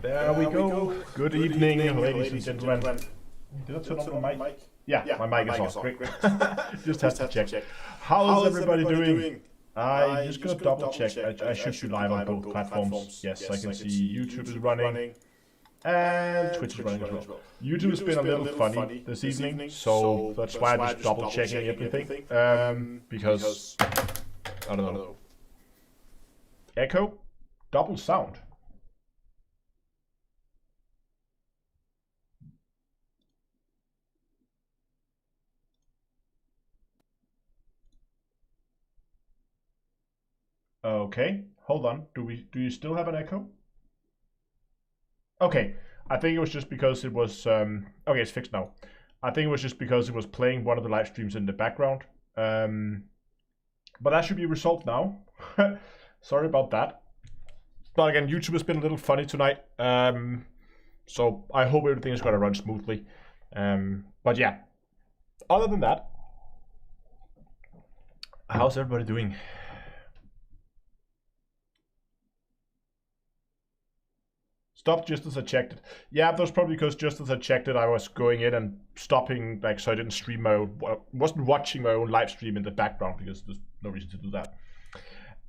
There we go. Good evening, ladies and gentlemen. Did I turn on my mic? Yeah, my mic is on. Great. Just have to check. How's everybody doing? I'm just gonna double check. I should be live on both platforms. Yes, I can see YouTube is running and Twitch is running as well. YouTube has been a little funny this evening, so that's why I'm just double checking everything. Because I don't know. Echo, double sound. Okay, hold on. Do you still have an echo? Okay, I think it was just because it was okay, it's fixed now. I think it was just because it was playing one of the live streams in the background. But that should be resolved now. Sorry about that. But again, YouTube has been a little funny tonight. So I hope everything is gonna run smoothly. But yeah. Other than that, how's everybody doing? Stopped just as I checked it. Yeah, that was probably because just as I checked it, I was going in and stopping, like, so I didn't stream my own, wasn't watching my own live stream in the background because there's no reason to do that.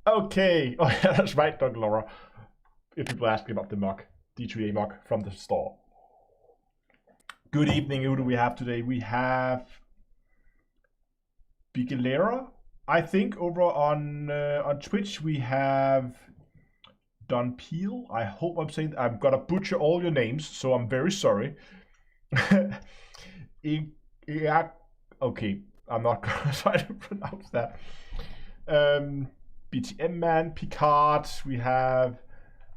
Okay, oh yeah, that's right, Doug Laura. If people ask me about the mug, D3A mug from the store. Good evening, who do we have today? We have Bigelera, I think, over on Twitch. We have Don Peel. I hope I'm saying I'm gonna butcher all your names, so I'm very sorry. Yeah, okay, I'm not gonna try to pronounce that. BTM Man, Picard. We have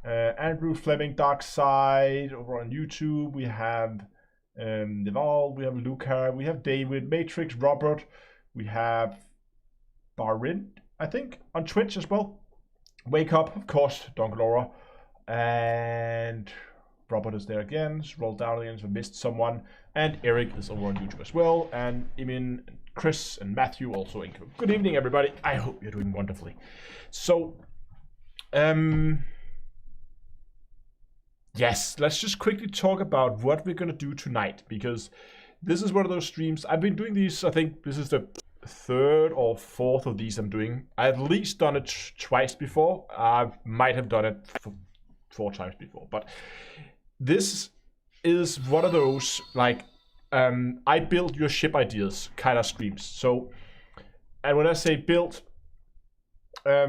Andrew Fleming, Dark Side over on YouTube. We have Neval. We have Luca. We have David, Matrix, Robert. We have Barin, I think, on Twitch as well. Wake Up, of course, Don Laura, and Robert is there again. Scroll down again if I missed someone, and Eric is over on YouTube as well, and Emin, and Chris, and Matthew also in. Good evening, everybody. I hope you're doing wonderfully. So, yes, let's just quickly talk about what we're gonna do tonight, because this is one of those streams. I've been doing these. I think this is the third or fourth of these I'm doing. I've at least done it twice before. I might have done it 4 times before, but this is one of those, like, I build your ship ideas kind of streams. So, and when I say build, I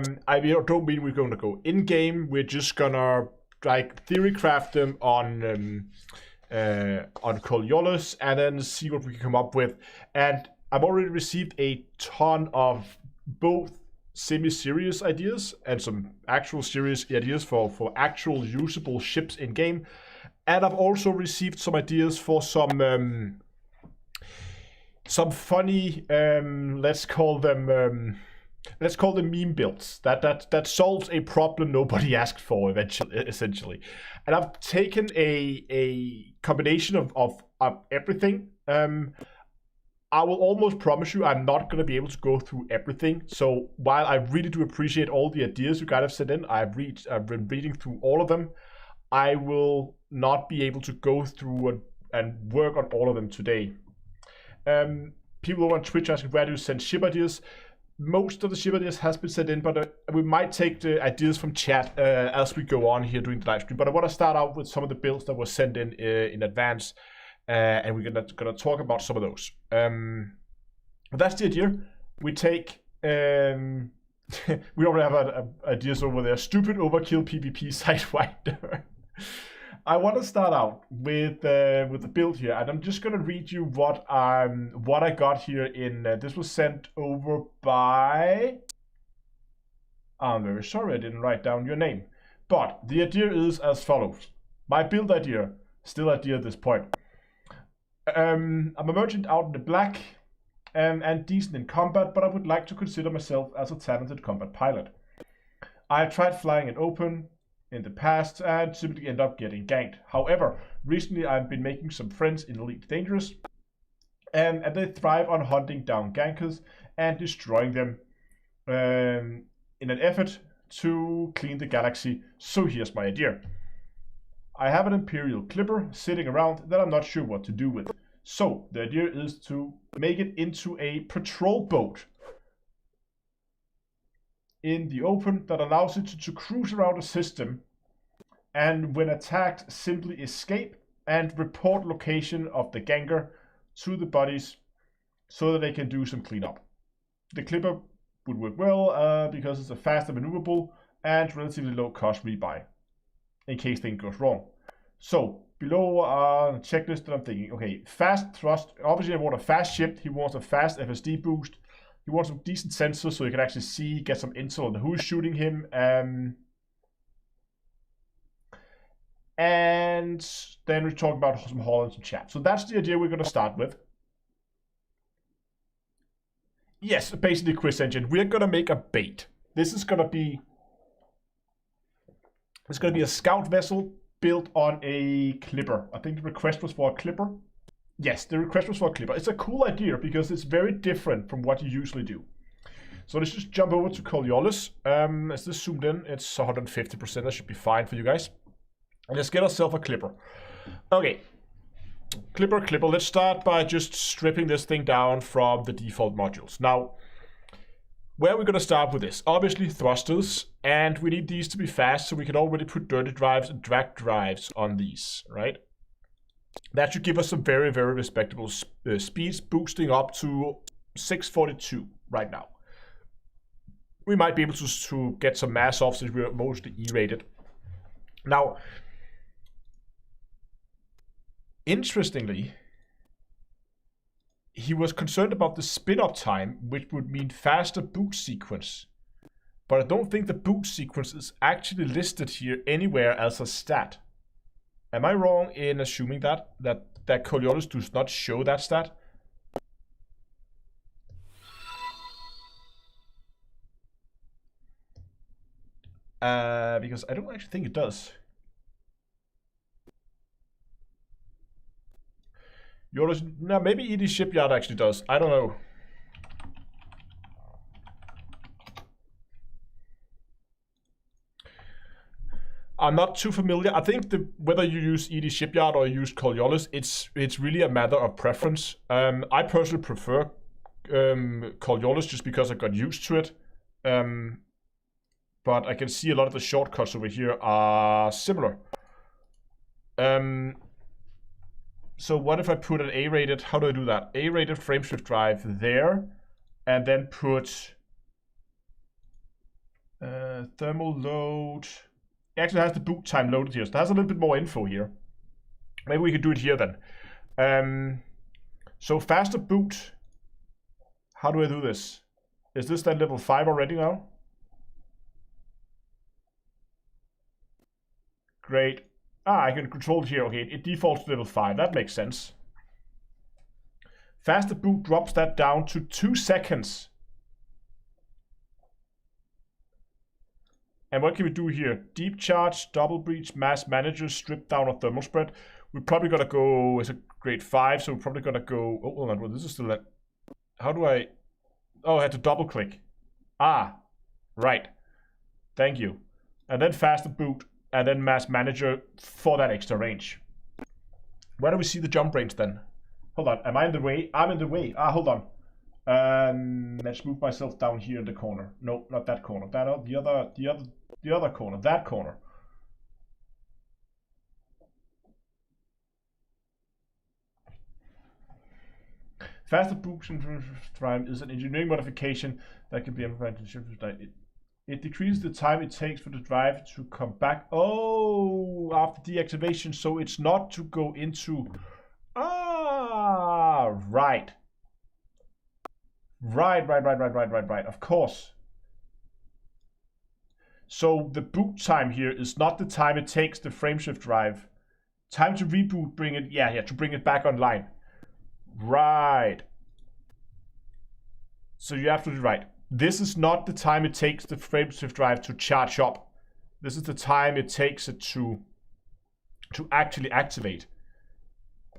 don't mean we're going to go in game. We're just gonna, like, theory craft them on Coriolis and then see what we can come up with. And I've already received a ton of both semi-serious ideas and some actual serious ideas for actual usable ships in game. And I've also received some ideas for some funny, let's call them meme builds that solves a problem nobody asked for essentially. And I've taken a combination of everything. I will almost promise you I'm not going to be able to go through everything. So while I really do appreciate all the ideas you guys have sent in, I've been reading through all of them. I will not be able to go through and work on all of them today. People over on Twitch asking, where do you send ship ideas? Most of the ship ideas has been sent in, but we might take the ideas from chat as we go on here during the live stream. But I want to start out with some of the builds that were sent in advance. And we're gonna talk about some of those. That's the idea. We take we already have ideas over there. Stupid overkill PvP Sidewinder. I want to start out with the build here, and I'm just gonna read you what I got here in. This was sent over by. I'm very sorry I didn't write down your name, but the idea is as follows. My build idea, still idea at this point. I'm a merchant out in the black and decent in combat, but I would like to consider myself as a talented combat pilot. I have tried flying in open in the past and simply end up getting ganked. However, recently I've been making some friends in Elite Dangerous, and they thrive on hunting down gankers and destroying them in an effort to clean the galaxy. So here's my idea. I have an Imperial Clipper sitting around that I'm not sure what to do with. So the idea is to make it into a patrol boat in the open that allows it to cruise around the system, and when attacked simply escape and report location of the ganker to the buddies so that they can do some cleanup. The Clipper would work well because it's a fast and maneuverable and relatively low cost rebuy in case things goes wrong. So below a checklist that I'm thinking, okay, fast thrust. Obviously I want a fast ship. He wants a fast FSD boost. He wants some decent sensors so he can actually see, get some intel on who's shooting him. And then we talk about some hull and some chat. So that's the idea we're going to start with. Yes, basically quiz engine. We're going to make a bait. This is going to be... It's going to be a scout vessel built on a Clipper. I think the request was for a Clipper. Yes, the request was for a Clipper. It's a cool idea because it's very different from what you usually do. So let's just jump over to Coriolis. Is this zoomed in? It's 150%. That should be fine for you guys. And let's get ourselves a Clipper. Okay. Clipper. Let's start by just stripping this thing down from the default modules. Now, where are we going to start with this? Obviously thrusters, and we need these to be fast, so we can already put dirty drives and drag drives on these, right? That should give us some very, very respectable speeds, boosting up to 642 right now. We might be able to get some mass off since we're mostly E-rated. Now, interestingly, he was concerned about the spin-up time, which would mean faster boot sequence. But I don't think the boot sequence is actually listed here anywhere as a stat. Am I wrong in assuming that Coriolis does not show that stat? Because I don't actually think it does. No, maybe ED Shipyard actually does. I don't know. I'm not too familiar. I think whether you use ED Shipyard or you use Coriolis, it's really a matter of preference. I personally prefer Coriolis just because I got used to it. But I can see a lot of the shortcuts over here are similar. So what if I put an A-rated, how do I do that? A-rated frameshift drive there, and then put thermal load. It actually has the boot time loaded here, so it has a little bit more info here. Maybe we could do it here then. So faster boot. How do I do this? Is this then level 5 already now? Great. I can control it here. Okay, it defaults to level 5. That makes sense. Faster boot drops that down to 2 seconds. And what can we do here? Deep charge, double breach, mass manager, strip down or thermal spread. We're probably gonna go as a grade 5, so we're probably gonna go. Oh, hold on. Well, this is still that. How do I? Oh, I had to double click. Right. Thank you. And then faster boot. And then mass manager for that extra range. Where do we see the jump range then? Hold on, am I in the way? I'm in the way. Hold on. Let's move myself down here in the corner. No, not that corner. The other corner. That corner. Faster boost drive is an engineering modification that can be implemented. It decreases the time it takes for the drive to come back. Oh, after deactivation, so it's not to go into. Right. Right. Of course. So the boot time here is not the time it takes the frameshift drive. Time to reboot, bring it. Yeah, to bring it back online. Right. So you're absolutely right. This is not the time it takes the frameshift drive to charge up. This is the time it takes it to actually activate.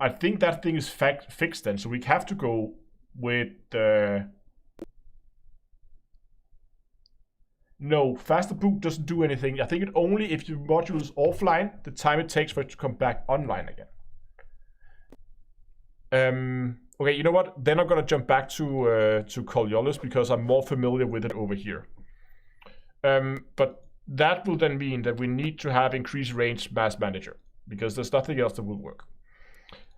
I think that thing is fixed then, so we have to go with the... No, faster boot doesn't do anything. I think it only if your module is offline, the time it takes for it to come back online again. Okay, you know what? Then I'm gonna jump back to Coriolis because I'm more familiar with it over here. But that will then mean that we need to have increased range mass manager because there's nothing else that will work.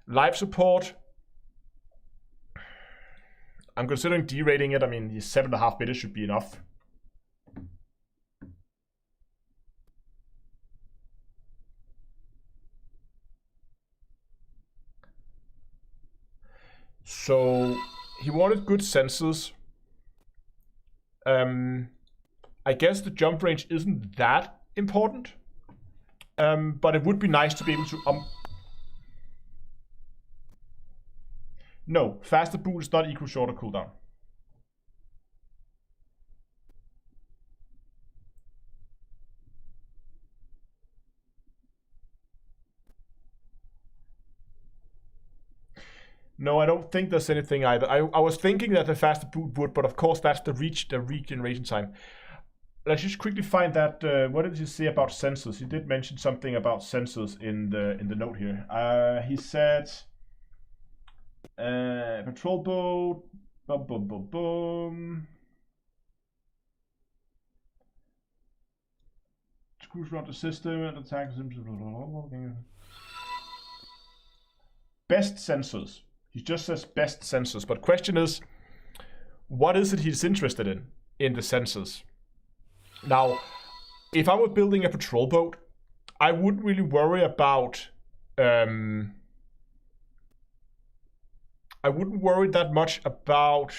Live support. I'm considering derating it. I mean, the 7.5 minutes should be enough. So he wanted good sensors. I guess the jump range isn't that important, but it would be nice to be able to. No, faster boot is not equal shorter cooldown. No, I don't think there's anything either. I was thinking that the faster boot would, but of course that's the regeneration time. Let's just quickly find that. What did he say about sensors? He did mention something about sensors in the note here. He said patrol boat. Boom, boom, boom, boom. Cruise around the system and attack. Best sensors. He just says best sensors, but question is, what is it he's interested in the sensors? Now, if I were building a patrol boat, I wouldn't really worry about. I wouldn't worry that much about.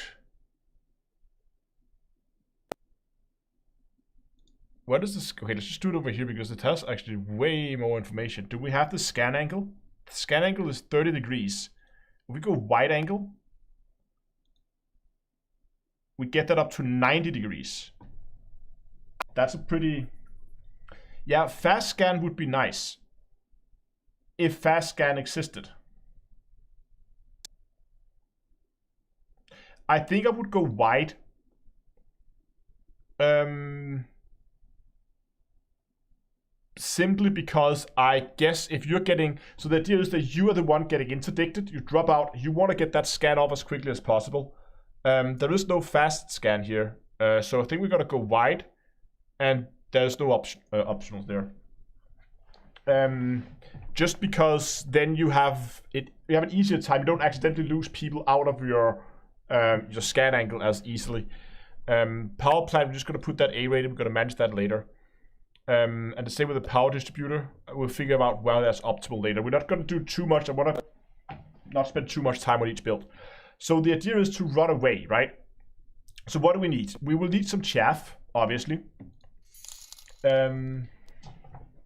What is this? Okay, let's just do it over here because it has actually way more information. Do we have the scan angle? The scan angle is 30 degrees. If we go wide angle, we get that up to 90 degrees. That's a pretty... Yeah, fast scan would be nice. If fast scan existed. I think I would go wide. Simply because I guess if you're getting... So the idea is that you are the one getting interdicted. You drop out. You want to get that scan off as quickly as possible. There is no fast scan here. So I think we're going to go wide. And there's no optionals there. Just because then you have an easier time. You don't accidentally lose people out of your scan angle as easily. Power plant, we're just going to put that A-rated. We're going to manage that later. And the same with the power distributor. We'll figure out where that's optimal later. We're not going to do too much. I want to not spend too much time on each build. So the idea is to run away, right? So what do we need? We will need some chaff, obviously. A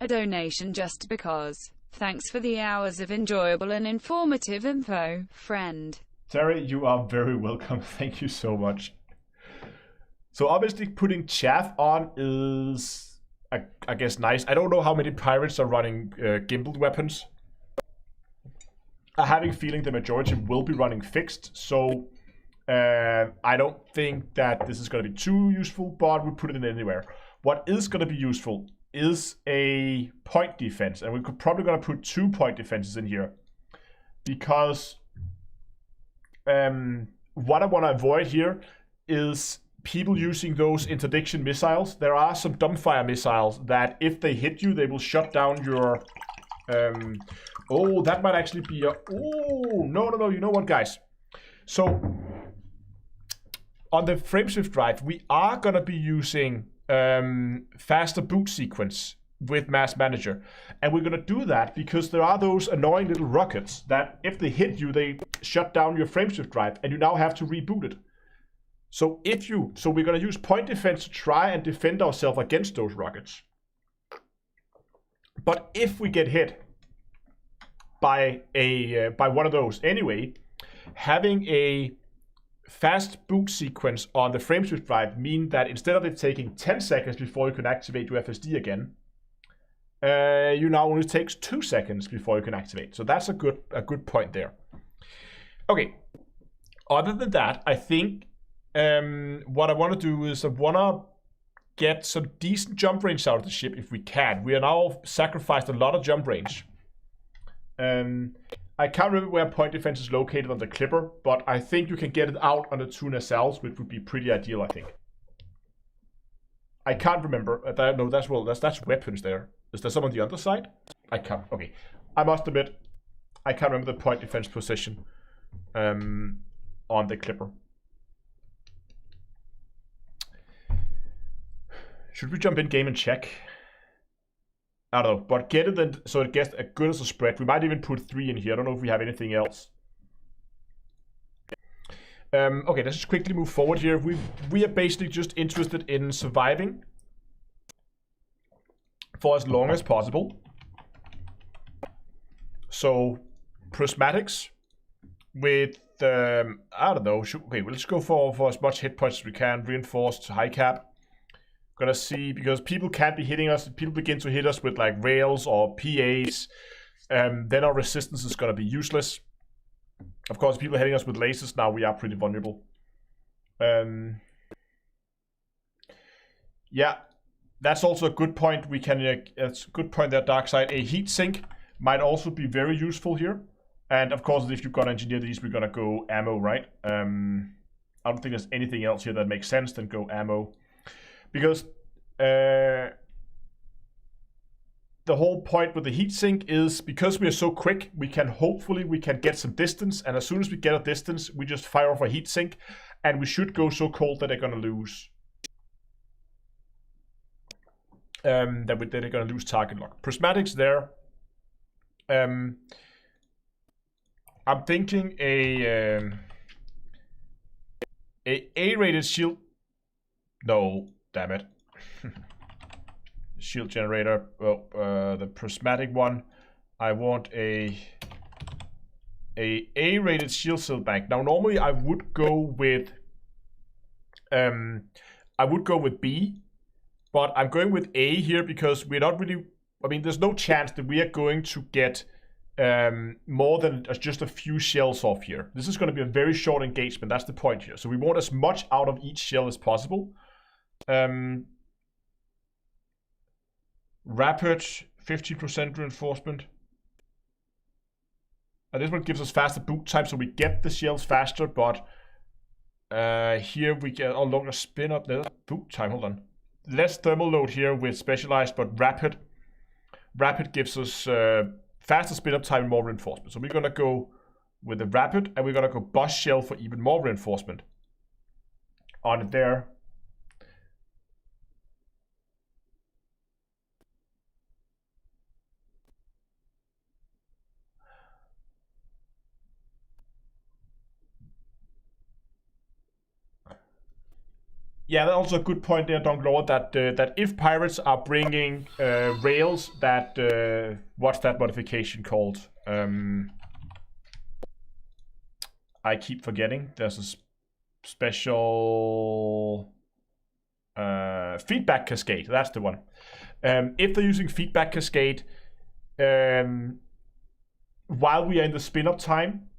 donation just because. Thanks for the hours of enjoyable and informative info, friend. Terry, you are very welcome. Thank you so much. So obviously putting chaff on is, I guess, nice. I don't know how many pirates are running gimbaled weapons. I have a feeling the majority will be running fixed, so I don't think that this is going to be too useful, but we put it in anywhere. What is going to be useful is a point defense, and we're probably going to put 2 point defenses in here, because what I want to avoid here is people using those interdiction missiles. There are some dumbfire missiles that if they hit you, they will shut down your... oh, that might actually be a... Oh, no, you know what, guys? So, on the frameshift drive, we are going to be using faster boot sequence with Mass Manager. And we're going to do that because there are those annoying little rockets that if they hit you, they shut down your frameshift drive and you now have to reboot it. So we're going to use point defense to try and defend ourselves against those rockets. But if we get hit by one of those anyway, having a fast boot sequence on the frameshift drive mean that instead of it taking 10 seconds before you can activate your FSD again, you now only takes 2 seconds before you can activate. So that's a good point there. Okay. Other than that, I think what I want to do is I want to get some decent jump range out of the ship if we can. We are now sacrificed a lot of jump range. I can't remember where point defense is located on the Clipper, but I think you can get it out on the two nacelles, which would be pretty ideal, I think. I can't remember. No, that's weapons there. Is there some on the other side? I can't. Okay. I must admit, I can't remember the point defense position on the Clipper. Should we jump in game and check? I don't know, but get it then so it gets as good as a spread. We might even put 3 in here. I don't know if we have anything else. Okay, let's just quickly move forward here. We are basically just interested in surviving for as long as possible. So, prismatics with, I don't know, okay, well, let's go for as much hit points as we can. Reinforced, high cap. Gonna see, because people can't be hitting us. People begin to hit us with like rails or PAs. Then our resistance is gonna be useless. Of course, people hitting us with lasers now, we are pretty vulnerable. Yeah, that's also a good point. We can, it's a good point there, Dark Side. A heat sink might also be very useful here. And of course, if you're gonna engineer these, we're gonna go ammo, right? I don't think there's anything else here that makes sense than go ammo. Because the whole point with the heatsink is because we are so quick, we can get some distance, and as soon as we get a distance, we just fire off a heatsink, and we should go so cold that they're gonna lose. That they're gonna lose target lock. Prismatics there. I'm thinking a A-rated shield. No, damn it. Shield generator. Oh, the prismatic one. I want a A-rated shield cell bank. Now, normally I would go with B, but I'm going with A here because we're not really. I mean, there's no chance that we are going to get more than just a few shells off here. This is going to be a very short engagement. That's the point here. So we want as much out of each shell as possible. Rapid 50% reinforcement. And this one gives us faster boot time, so we get the shells faster, but here we get a longer spin up. There's boot time, hold on. Less thermal load here with specialized, but rapid. Rapid gives us faster spin up time and more reinforcement. So we're gonna go with the rapid, and we're gonna go boss shell for even more reinforcement on it there. Yeah, that's also a good point there, Don Lord, that if pirates are bringing rails, that what's that modification called? I keep forgetting. There's a special feedback cascade. That's the one. If they're using feedback cascade while we are in the spin-up time,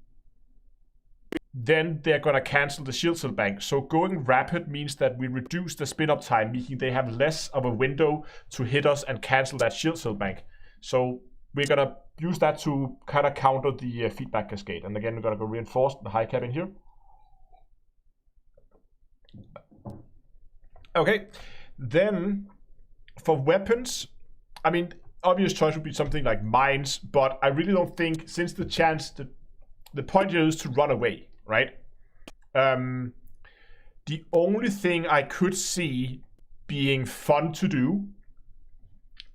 then they're gonna cancel the shield cell bank. So going rapid means that we reduce the spin-up time, meaning they have less of a window to hit us and cancel that shield cell bank. So we're gonna use that to kind of counter the feedback cascade. And again, we're gonna go reinforced the high cap in here. Okay, then for weapons, I mean, obvious choice would be something like mines, but I really don't think, since the point here is to run away, right? The only thing I could see being fun to do,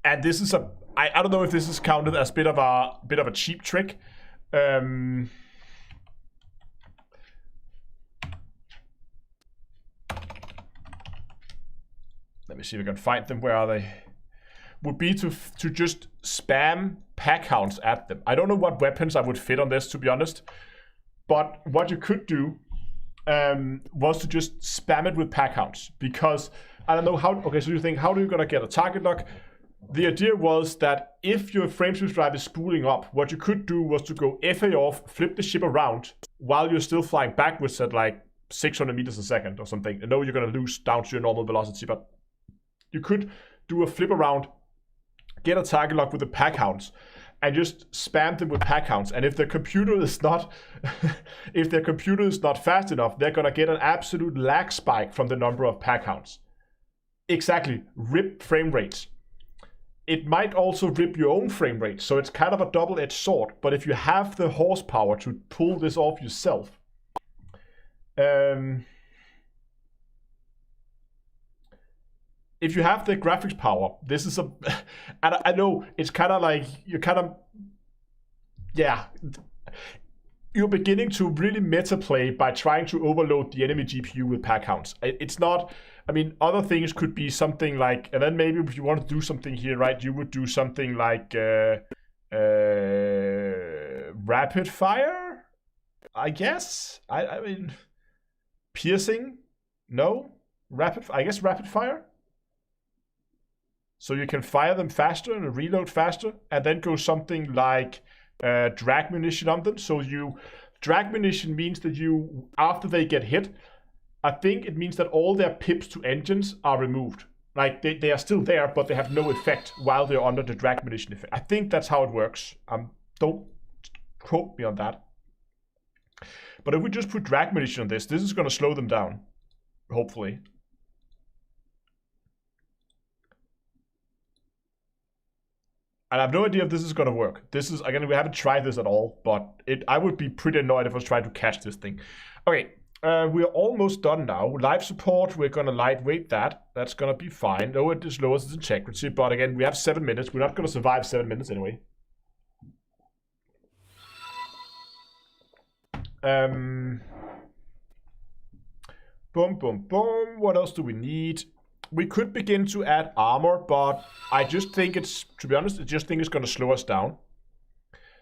and this is I don't know if this is counted as a bit of a cheap trick. Let me see if I can find them. Where are they? Would be to just spam pack hounds at them. I don't know what weapons I would fit on this, to be honest. But what you could do was to just spam it with pack hounds. Because I don't know how. Okay, so you think, how are you gonna get a target lock? The idea was that if your frameshift drive is spooling up, what you could do was to go FA off, flip the ship around while you're still flying backwards at like 600 meters a second or something. I know you're gonna lose down to your normal velocity, but You could do a flip around, get a target lock with the pack hounds, and just spam them with pack hounds. And if their computer is not, if their computer is not fast enough, they're gonna get an absolute lag spike from the number of pack hounds. Exactly, rip frame rates. It might also rip your own frame rate, so it's kind of a double-edged sword. But if you have the horsepower to pull this off yourself, if you have the graphics power, this is a... And I know it's kind of like, you're kind of... Yeah. You're beginning to really meta play by trying to overload the enemy GPU with pack hounds. It's not... I mean, other things could be something like... And then maybe if you want to do something here, right, you would do something like... rapid fire? I guess? I mean... Piercing? No? I guess rapid fire? So you can fire them faster and reload faster, and then go something like drag munition on them. So drag munition means that you, after they get hit, I think it means that all their pips to engines are removed. Like they are still there, but they have no effect while they're under the drag munition effect. I think that's how it works. Don't quote me on that. But if we just put drag munition on this is going to slow them down, hopefully. And I have no idea if this is going to work. This is, again, we haven't tried this at all, but I would be pretty annoyed if I was trying to catch this thing. Okay, we're almost done now. Live support, we're going to lightweight that. That's going to be fine. Though it just lowers its integrity, but again, we have 7 minutes. We're not going to survive 7 minutes anyway. Boom, boom, boom. What else do we need? We could begin to add armor, but I just think it's, to be honest, I just think it's going to slow us down.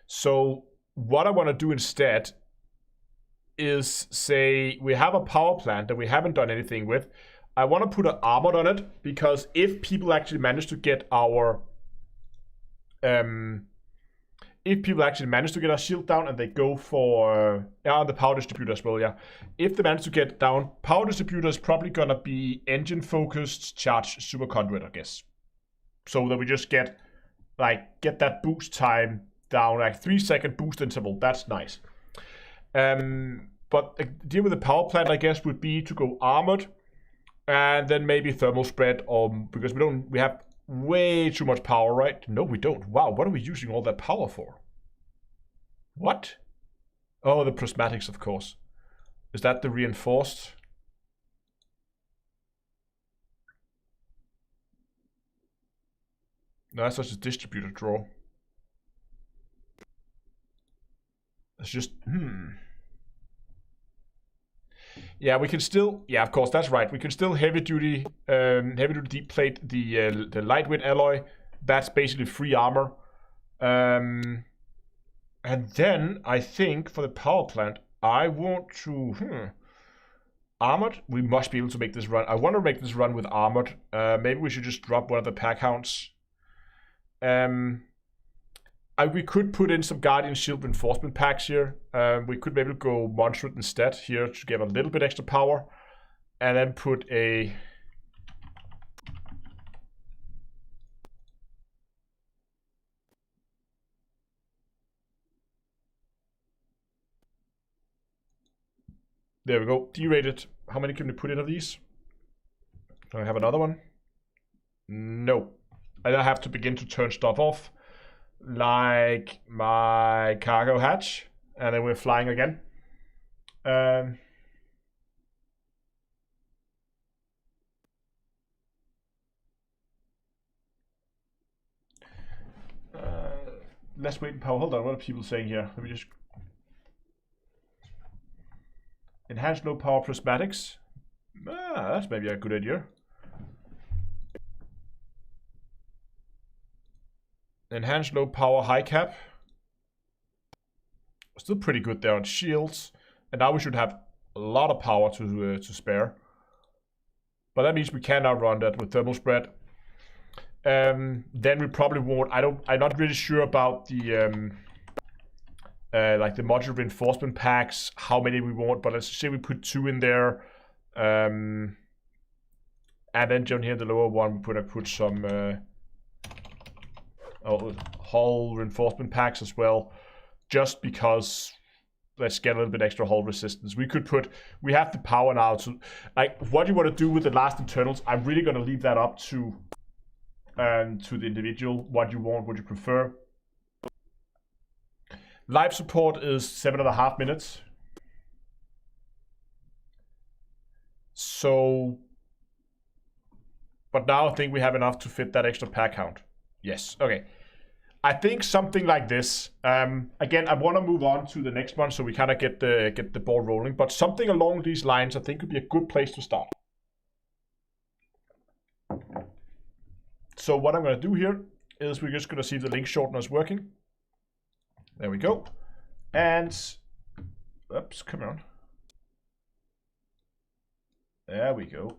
So what I want to do instead is say we have a power plant that we haven't done anything with. I want to put an armor on it, because if people actually manage to get our shield down and they go for the power distributor as well, yeah. If they manage to get down, power distributor is probably gonna be engine focused charge superconduit, I guess. So that we just get that boost time down, like 3-second boost interval. That's nice. But the deal with the power plant, I guess, would be to go armored, and then maybe thermal spread, because we have way too much power, right? No, we don't. Wow, what are we using all that power for? What? Oh, the prismatics, of course. Is that the reinforced? No, that's just a distributor draw. It's just, Yeah, we can still, yeah, of course, that's right. We can still heavy duty deep plate the lightweight alloy. That's basically free armor. And then I think for the power plant, I want to, armored. We must be able to make this run. I want to make this run with armored. Maybe we should just drop one of the pack hounds. We could put in some Guardian Shield reinforcement packs here. We could maybe go Monstret instead here to give a little bit extra power. And then put a... There we go, derated. How many can we put in of these? Do I have another one? No. I have to begin to turn stuff off. Like my cargo hatch, and then we're flying again. Let's wait and power. Hold on, what are people saying here? Let me just enhance low power prismatics. That's maybe a good idea. Enhanced low power high cap. Still pretty good there on shields. And now we should have a lot of power to spare. But that means we can outrun that with thermal spread. Then we probably won't. I'm not really sure about the like the modular reinforcement packs, how many we want, but let's say we put 2 in there. And then down here in the lower one, we put some hull reinforcement packs as well, just because let's get a little bit extra hull resistance. We have the power now to, like, what you want to do with the last internals, I'm really going to leave that up to the individual, what you want, what you prefer. Live support is 7.5 minutes. So, but now I think we have enough to fit that extra pack count. Yes, okay. I think something like this. Again, I want to move on to the next one so we kind of get the ball rolling. But something along these lines, I think, would be a good place to start. So what I'm going to do here is we're just going to see if the link shortener is working. There we go. And, oops, come on. There we go.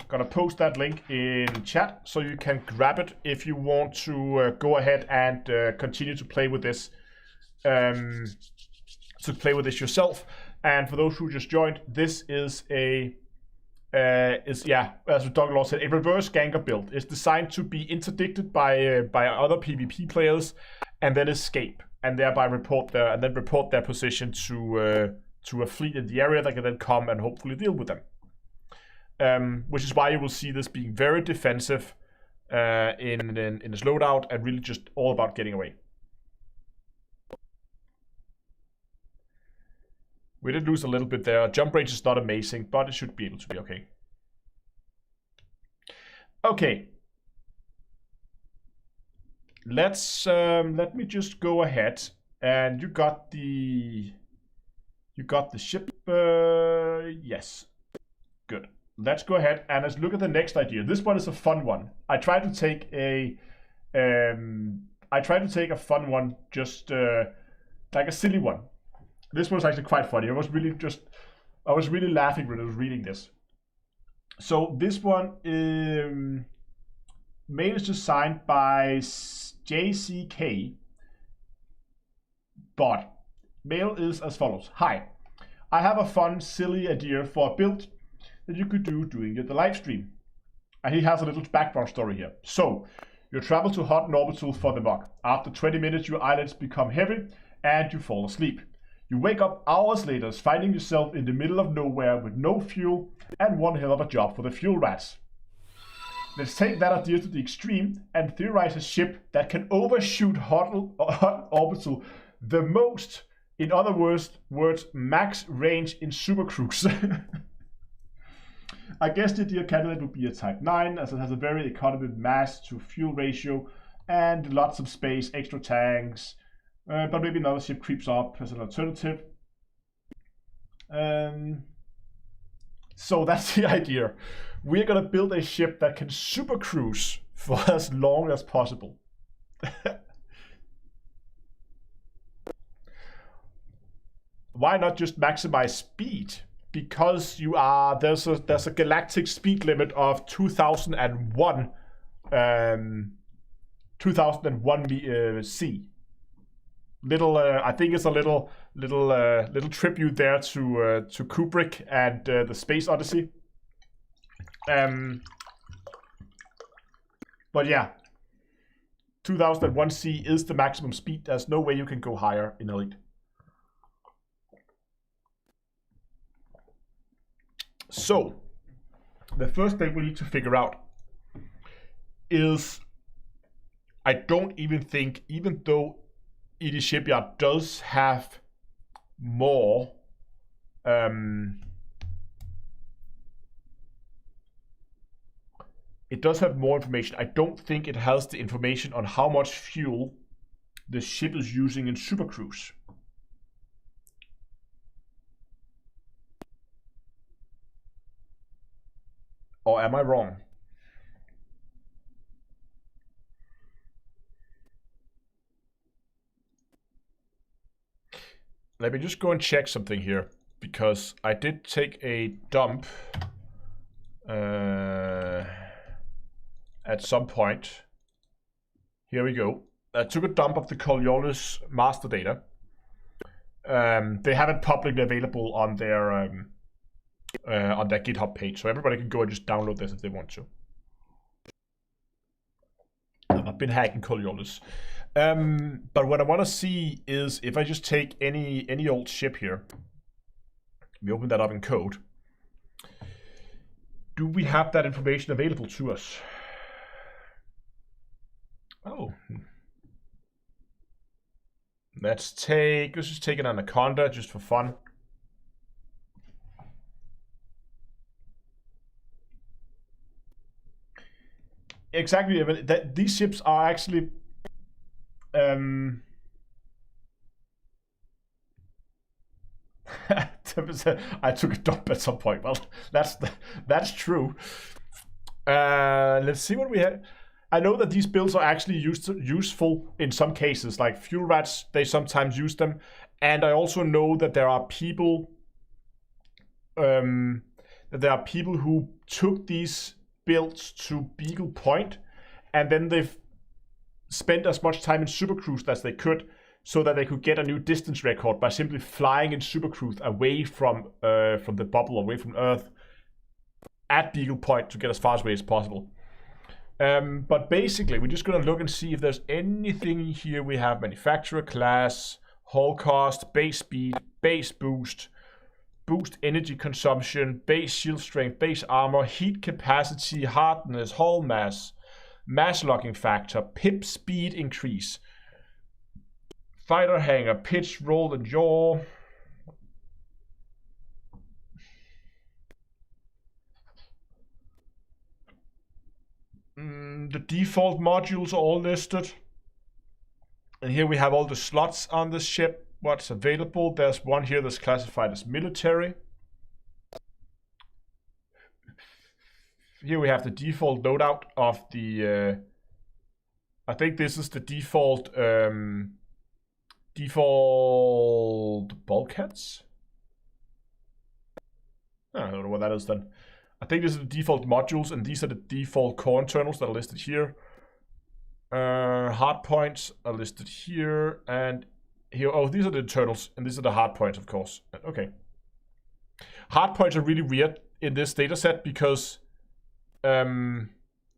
Gonna post that link in chat so you can grab it if you want to go ahead and continue to play with this. Yourself. And for those who just joined, this is as Dr. Law said, a reverse ganker build. It's designed to be interdicted by other PvP players and then escape, and thereby report their position to a fleet in the area that can then come and hopefully deal with them. Which is why you will see this being very defensive in this loadout and really just all about getting away. We did lose a little bit there. Jump range is not amazing, but it should be able to be okay. Okay. Let me just go ahead, and you got the ship. Yes, good. Let's go ahead and let's look at the next idea. This one is a fun one. I tried to take a fun one, just like a silly one. This one was actually quite funny. I was really laughing when I was reading this. So this one, mail is designed by JCK, but mail is as follows. Hi, I have a fun, silly idea for a build that you could do during the live stream. And he has a little background story here. So, you travel to Hutton Orbital for the bug. After 20 minutes, your eyelids become heavy and you fall asleep. You wake up hours later, finding yourself in the middle of nowhere with no fuel and one hell of a job for the fuel rats. Let's take that idea to the extreme and theorize a ship that can overshoot Hutton Orbital the most. In other words, max range in supercruise. I guess the ideal candidate would be a Type 9, as it has a very economical mass to fuel ratio and lots of space, extra tanks, but maybe another ship creeps up as an alternative. So that's the idea. We're gonna build a ship that can super cruise for as long as possible. Why not just maximize speed? Because there's a galactic speed limit of 2001 C. I think it's a little tribute there to Kubrick and the Space Odyssey. But yeah, 2001 C is the maximum speed. There's no way you can go higher in Elite. So, the first thing we need to figure out is, I don't even think, even though ED Shipyard does have more it does have more information. I don't think it has the information on how much fuel the ship is using in supercruise. Or am I wrong? Let me just go and check something here, because I did take a dump at some point. Here we go. I took a dump of the Coriolis master data. They have it publicly available on their on their GitHub page. So everybody can go and just download this if they want to. I've been hacking Coriolis. But what I want to see is if I just take any old ship here, we open that up in code. Do we have that information available to us? Oh. Let's just take an Anaconda just for fun. Exactly, these ships are actually I took a dump at some point. Well, that's true. Let's see what we have. I know that these builds are actually useful in some cases, like fuel rats. They sometimes use them, and I also know that there are people who took these builds to Beagle Point, and then they've spent as much time in Supercruise as they could, so that they could get a new distance record by simply flying in Supercruise away from the bubble, away from Earth, at Beagle Point to get as far away as possible. But basically, we're just going to look and see if there's anything here. We have manufacturer class, hull cost, base speed, base boost, boost energy consumption, base shield strength, base armor, heat capacity, hardness, hull mass, mass locking factor, pip speed increase, fighter hangar, pitch, roll, and yaw. The default modules are all listed. And here we have all the slots on this ship, what's available. There's one here that's classified as military. Here we have the default loadout of the, I think this is the default bulkheads. I don't know what that is then. I think this is the default modules, and these are the default core internals that are listed here. Hard points are listed here, and here. Oh, these are the internals, and these are the hard points, of course. Okay. Hard points are really weird in this data set because the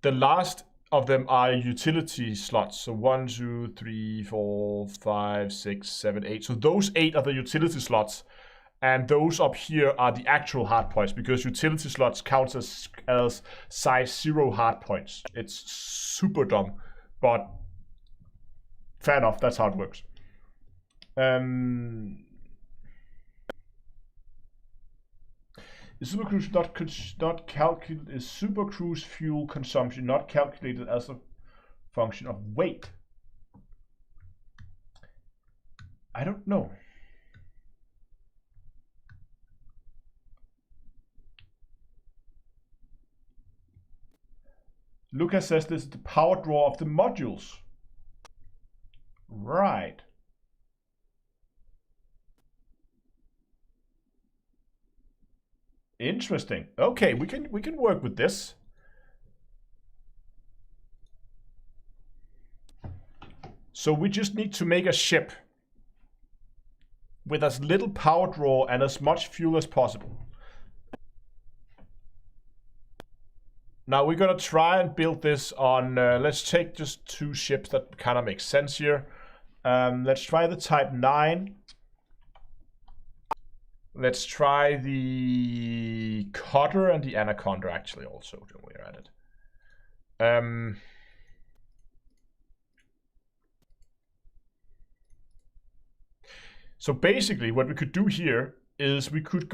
last of them are utility slots. So 1, 2, 3, 4, 5, 6, 7, 8. So those 8 are the utility slots. And those up here are the actual hard points, because utility slots counts as size 0 hard points. It's super dumb, but fair enough, that's how it works. Is Supercruise not calculated? Is Supercruise fuel consumption not calculated as a function of weight? I don't know. Lucas says this is the power draw of the modules. Right. Interesting. Okay, we can work with this. So we just need to make a ship with as little power draw and as much fuel as possible. Now we're gonna try and build this on, let's take just 2 ships that kind of make sense here. Let's try the Type 9. Let's try the Cutter and the Anaconda actually also, when we're at it. So basically what we could do here is we could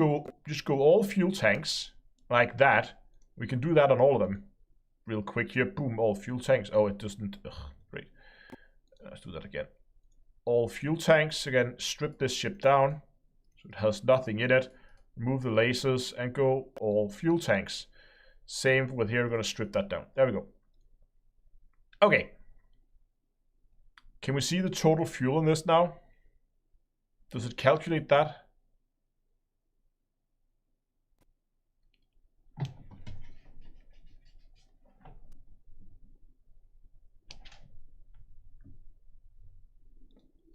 just go all fuel tanks like that. We can do that on all of them real quick here. Boom, all fuel tanks. Oh, it doesn't. Ugh, great. Let's do that again. All fuel tanks. Again, strip this ship down so it has nothing in it. Remove the lasers and go all fuel tanks. Same with here. We're going to strip that down. There we go. Okay. Can we see the total fuel in this now? Does it calculate that?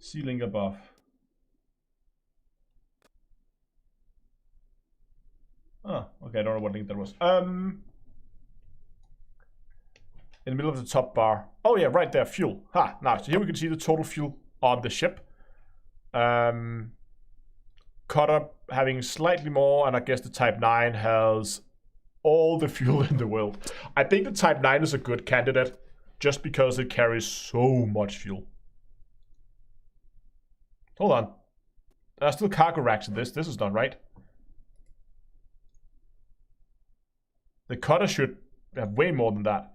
Ceiling above. Ah. I don't know what link that was. In the middle of the top bar. Oh yeah, right there, fuel. Ha, nice. So here we can see the total fuel on the ship. Cutter having slightly more, and I guess the Type 9 has all the fuel in the world. I think the Type 9 is a good candidate, just because it carries so much fuel. Hold on. There are still cargo racks in this. This is not right. The cutter should have way more than that.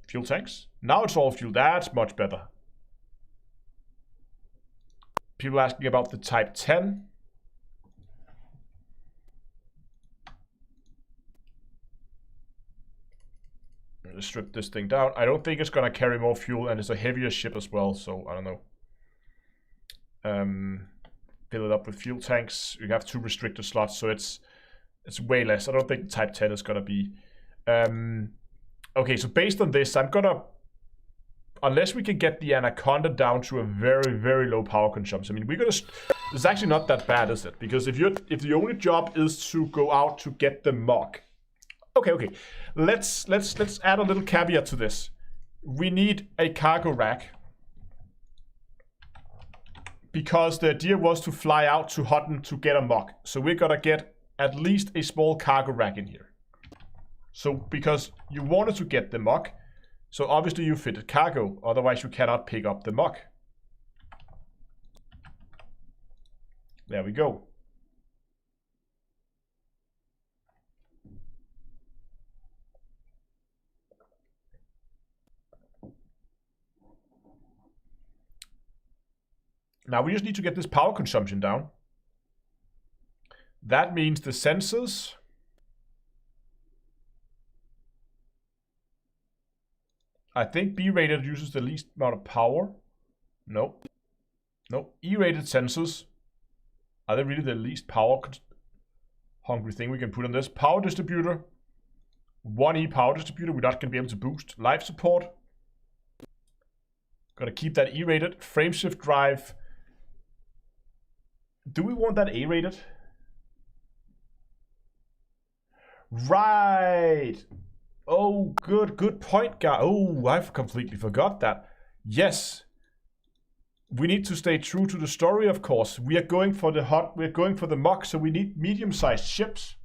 Fuel tanks. Now it's all fuel. That's much better. People asking about the Type 10. Let's strip this thing down. I don't think it's gonna carry more fuel, and it's a heavier ship as well, so I don't know. Fill it up with fuel tanks. You have 2 restrictor slots, so it's way less. I don't think the Type 10 is gonna be. Okay, so based on this, I'm gonna, unless we can get the Anaconda down to a very, very low power consumption. I mean, we're gonna. It's actually not that bad, is it? Because if the only job is to go out to get the mug. Okay. Let's add a little caveat to this. We need a cargo rack. Because the idea was to fly out to Hutton to get a mug. So we're gonna get at least a small cargo rack in here. So because you wanted to get the mug, so obviously you fitted cargo, otherwise you cannot pick up the mug. There we go. Now we just need to get this power consumption down. That means the sensors. I think B-rated uses the least amount of power. Nope. E-rated sensors. Are they really the least power hungry thing we can put on this? Power distributor. 1E power distributor. We're not going to be able to boost. Life support. Gotta keep that E-rated. Frameshift drive. Do we want that A-rated? Right. Oh, good point, guy. Oh, I've completely forgot that. Yes. We need to stay true to the story, of course. We are going for the mug, so we need medium-sized ships.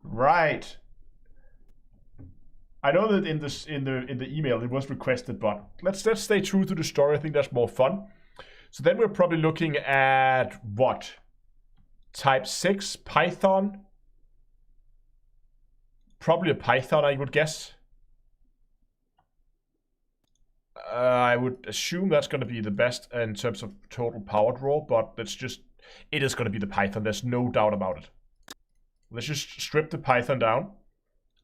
Right. I know that in the email it was requested, but let's stay true to the story. I think that's more fun. So then we're probably looking at what? Type 6 Python. Probably a Python, I would guess. I would assume that's going to be the best in terms of total power draw, but it is going to be the Python. There's no doubt about it. Let's just strip the Python down.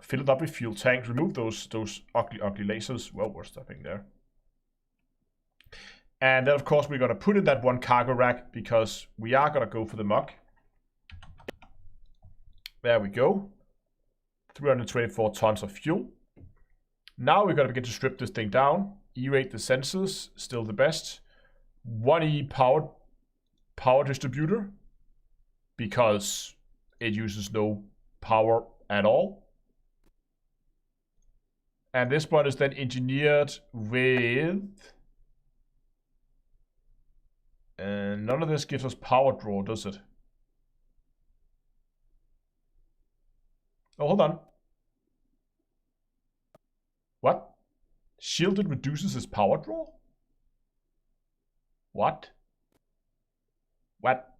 Fill it up with fuel tanks. Remove those ugly lasers. Well, we're stopping there. And then, of course, we're going to put in that 1 cargo rack because we are going to go for the mug. There we go. 324 tons of fuel. Now we're going to begin to strip this thing down. E-rate the sensors. Still the best. 1E power distributor. Because it uses no power at all. And this one is then engineered with... And none of this gives us power draw, does it? Oh, hold on. What? Shielded reduces his power draw? What? What?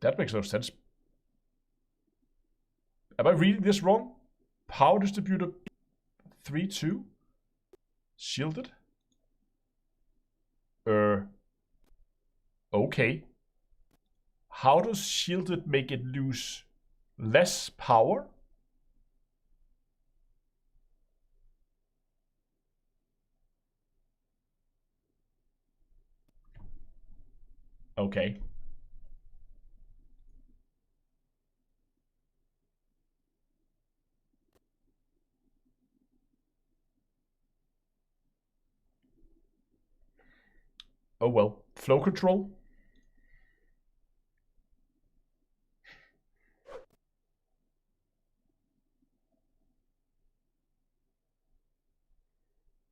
That makes no sense. Am I reading this wrong? Power distributor 3-2? Shielded? Okay. How does shielded make it lose less power? Okay. Oh well. Flow control.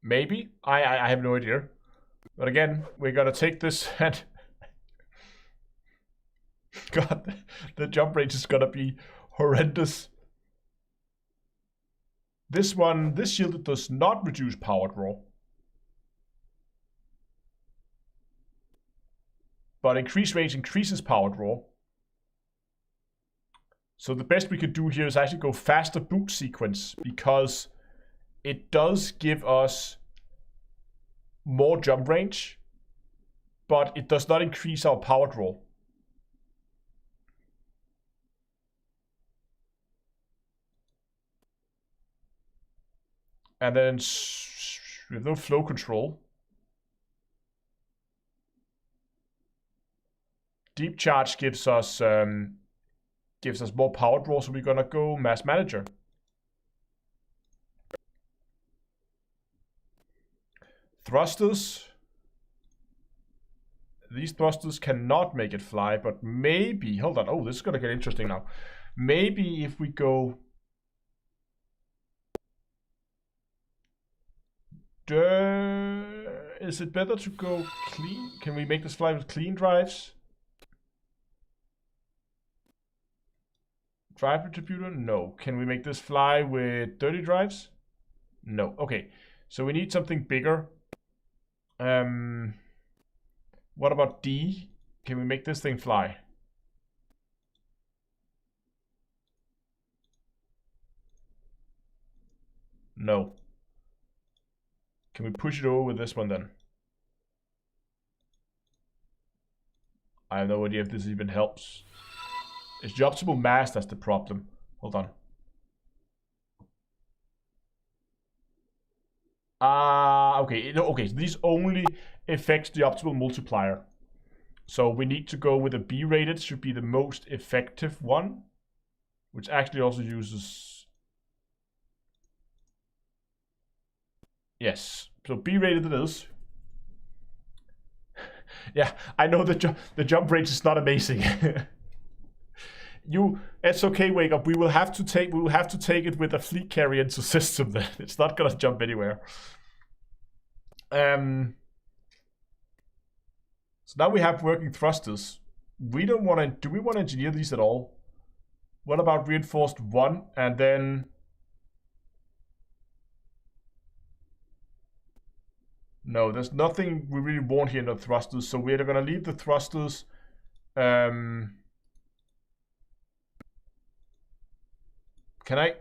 Maybe. I have no idea. But again, we're gonna take this and... God, the jump range is gonna be horrendous. This shield does not reduce power draw. But increased range increases power draw. So the best we could do here is actually go faster boot sequence, because it does give us more jump range, but it does not increase our power draw. And then we have no flow control. Deep charge gives us more power draw, so we're gonna go mass manager. Thrusters. These thrusters cannot make it fly, but maybe, hold on, oh, this is gonna get interesting now. Maybe if we go... Is it better to go clean? Can we make this fly with clean drives? Drive distributor? No. Can we make this fly with dirty drives? No. Okay. So we need something bigger. What about D? Can we make this thing fly? No. Can we push it over with this one then? I have no idea if this even helps. It's the optimal mass that's the problem. Hold on. Okay. Okay, so this only affects the optimal multiplier. So we need to go with a B rated, should be the most effective one, which actually also uses... Yes, so B rated it is. Yeah, I know the jump range is not amazing. It's okay, Wake Up. We will have to take it with a fleet carrier into system then. It's not gonna jump anywhere. So now we have working thrusters. We don't want to. Do we want to engineer these at all? What about reinforced 1 and then... No, there's nothing we really want here in the thrusters, so we're gonna leave the thrusters. Can I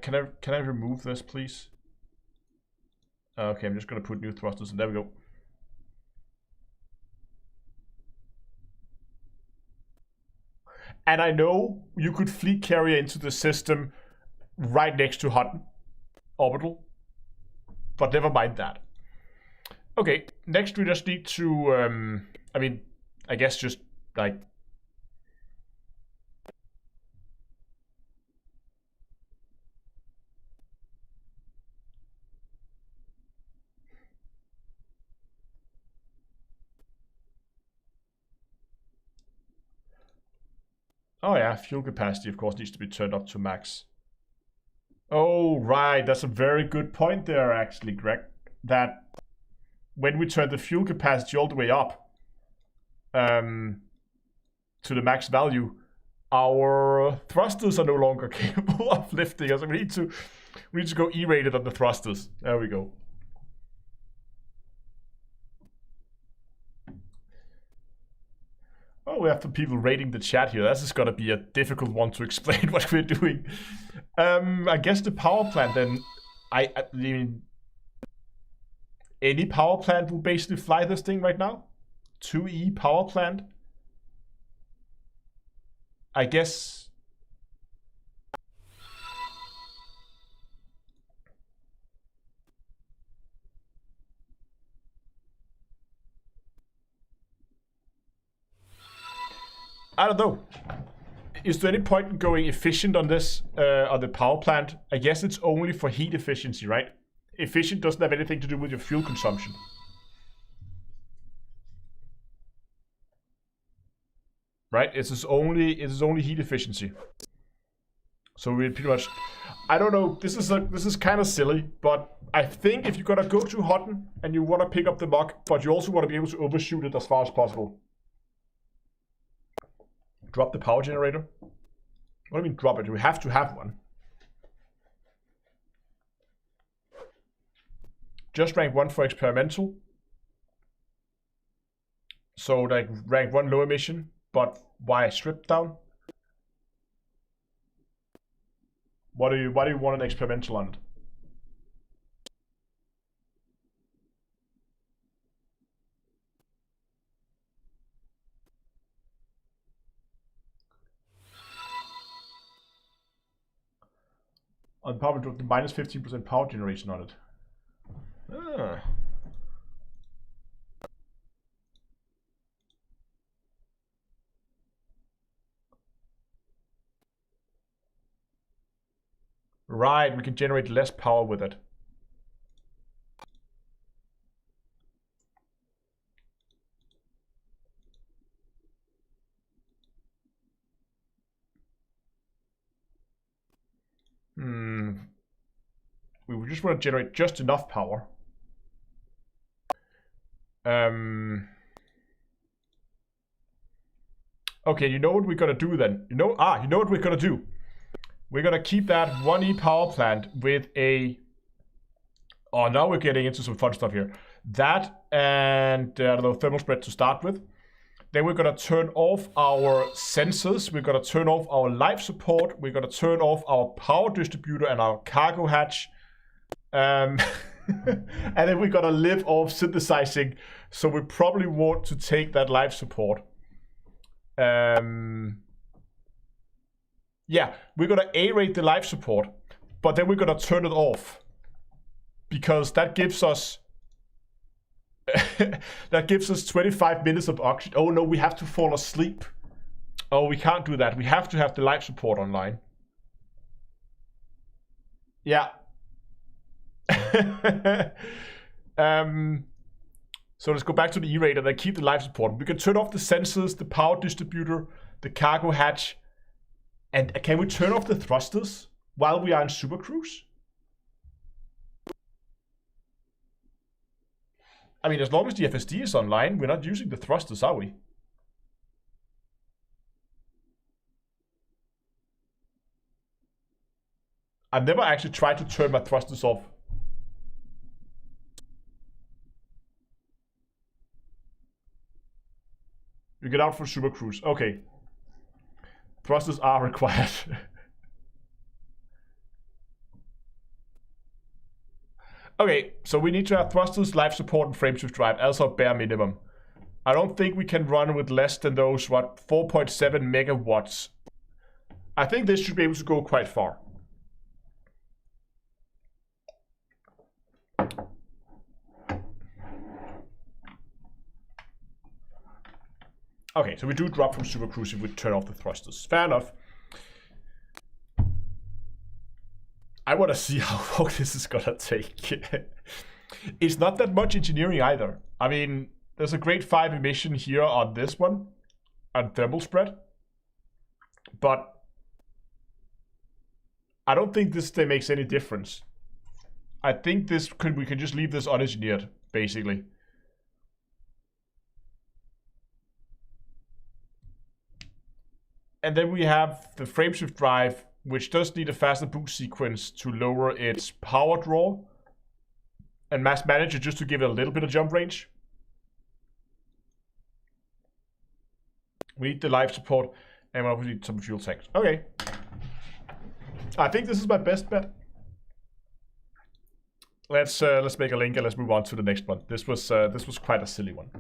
remove this, please? Okay, I'm just gonna put new thrusters, and there we go. And I know you could fleet carrier into the system right next to Hutton Orbital, but never mind that. Okay, next we just need to, I mean, I guess just like... Oh yeah, fuel capacity of course needs to be turned up to max. Oh right, that's a very good point there actually, Greg. That when we turn the fuel capacity all the way up to the max value, our thrusters are no longer capable of lifting us. So we need to go E-rated on the thrusters. There we go. Oh, we have some people rating the chat here. This is gonna be a difficult one to explain what we're doing. I guess the power plant then. I mean, any power plant will basically fly this thing right now. 2E power plant. I guess. I don't know. Is there any point in going efficient on this, on the power plant? I guess it's only for heat efficiency, right? Efficient doesn't have anything to do with your fuel consumption. right? It is only heat efficiency. So we pretty much, I don't know. This is kind of silly, but I think if you're gonna go to Hutton and you want to pick up the mug, but you also want to be able to overshoot it as far as possible, drop the power generator. What do you mean drop it? We have to have one. Just rank 1 for experimental. So like rank 1 low emission, but why stripped down? Why do you want an experimental on it? On power drop the minus 15% power generation on it. Ah. Right, we can generate less power with it. We would just want to generate just enough power. Okay, you know what we're gonna do then? You know what we're gonna do? We're gonna keep that 1E power plant with a... Oh, now we're getting into some fun stuff here. That and, I don't know, thermal spread to start with. Then we're gonna turn off our sensors. We're gonna turn off our life support. We're gonna turn off our power distributor and our cargo hatch. And then we're gonna live off synthesizing. So we probably want to take that life support. Yeah, we're gonna A-rate the life support, but then we're gonna turn it off because that gives us 25 minutes of oxygen. Oh no, we have to fall asleep. Oh, we can't do that. We have to have the life support online. Yeah. So let's go back to the E-rate and then keep the life support. We can turn off the sensors, the power distributor, the cargo hatch. And can we turn off the thrusters while we are in super cruise? I mean, as long as the FSD is online, we're not using the thrusters, are we? I've never actually tried to turn my thrusters off. You get out for super cruise. Okay. Thrusters are required. Okay, so we need to have thrusters, life support, and frameshift drive as our bare minimum. I don't think we can run with less than those, 4.7 megawatts. I think this should be able to go quite far. Okay, so we do drop from super cruise if we turn off the thrusters. Fair enough. I want to see how long this is gonna take. It's not that much engineering either. I mean, there's a grade 5 emission here on this one, on thermal spread. But I don't think this makes any difference. I think we can just leave this unengineered, basically. And then we have the frameshift drive, which does need a faster boot sequence to lower its power draw. And mass manager just to give it a little bit of jump range. We need the life support, and we obviously need some fuel tanks. Okay. I think this is my best bet. Let's make a link and let's move on to the next one. This was quite a silly one.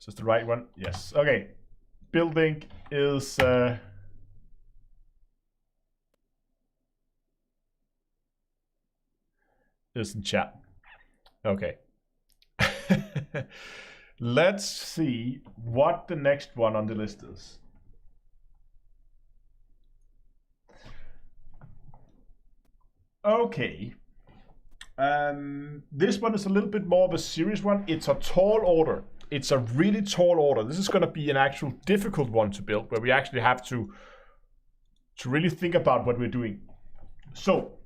Is this the right one? Yes. Okay. Building is in chat. Okay. Let's see what the next one on the list is. Okay. This one is a little bit more of a serious one. It's a tall order. It's a really tall order. This is going to be an actual difficult one to build, where we actually have to really think about what we're doing. So,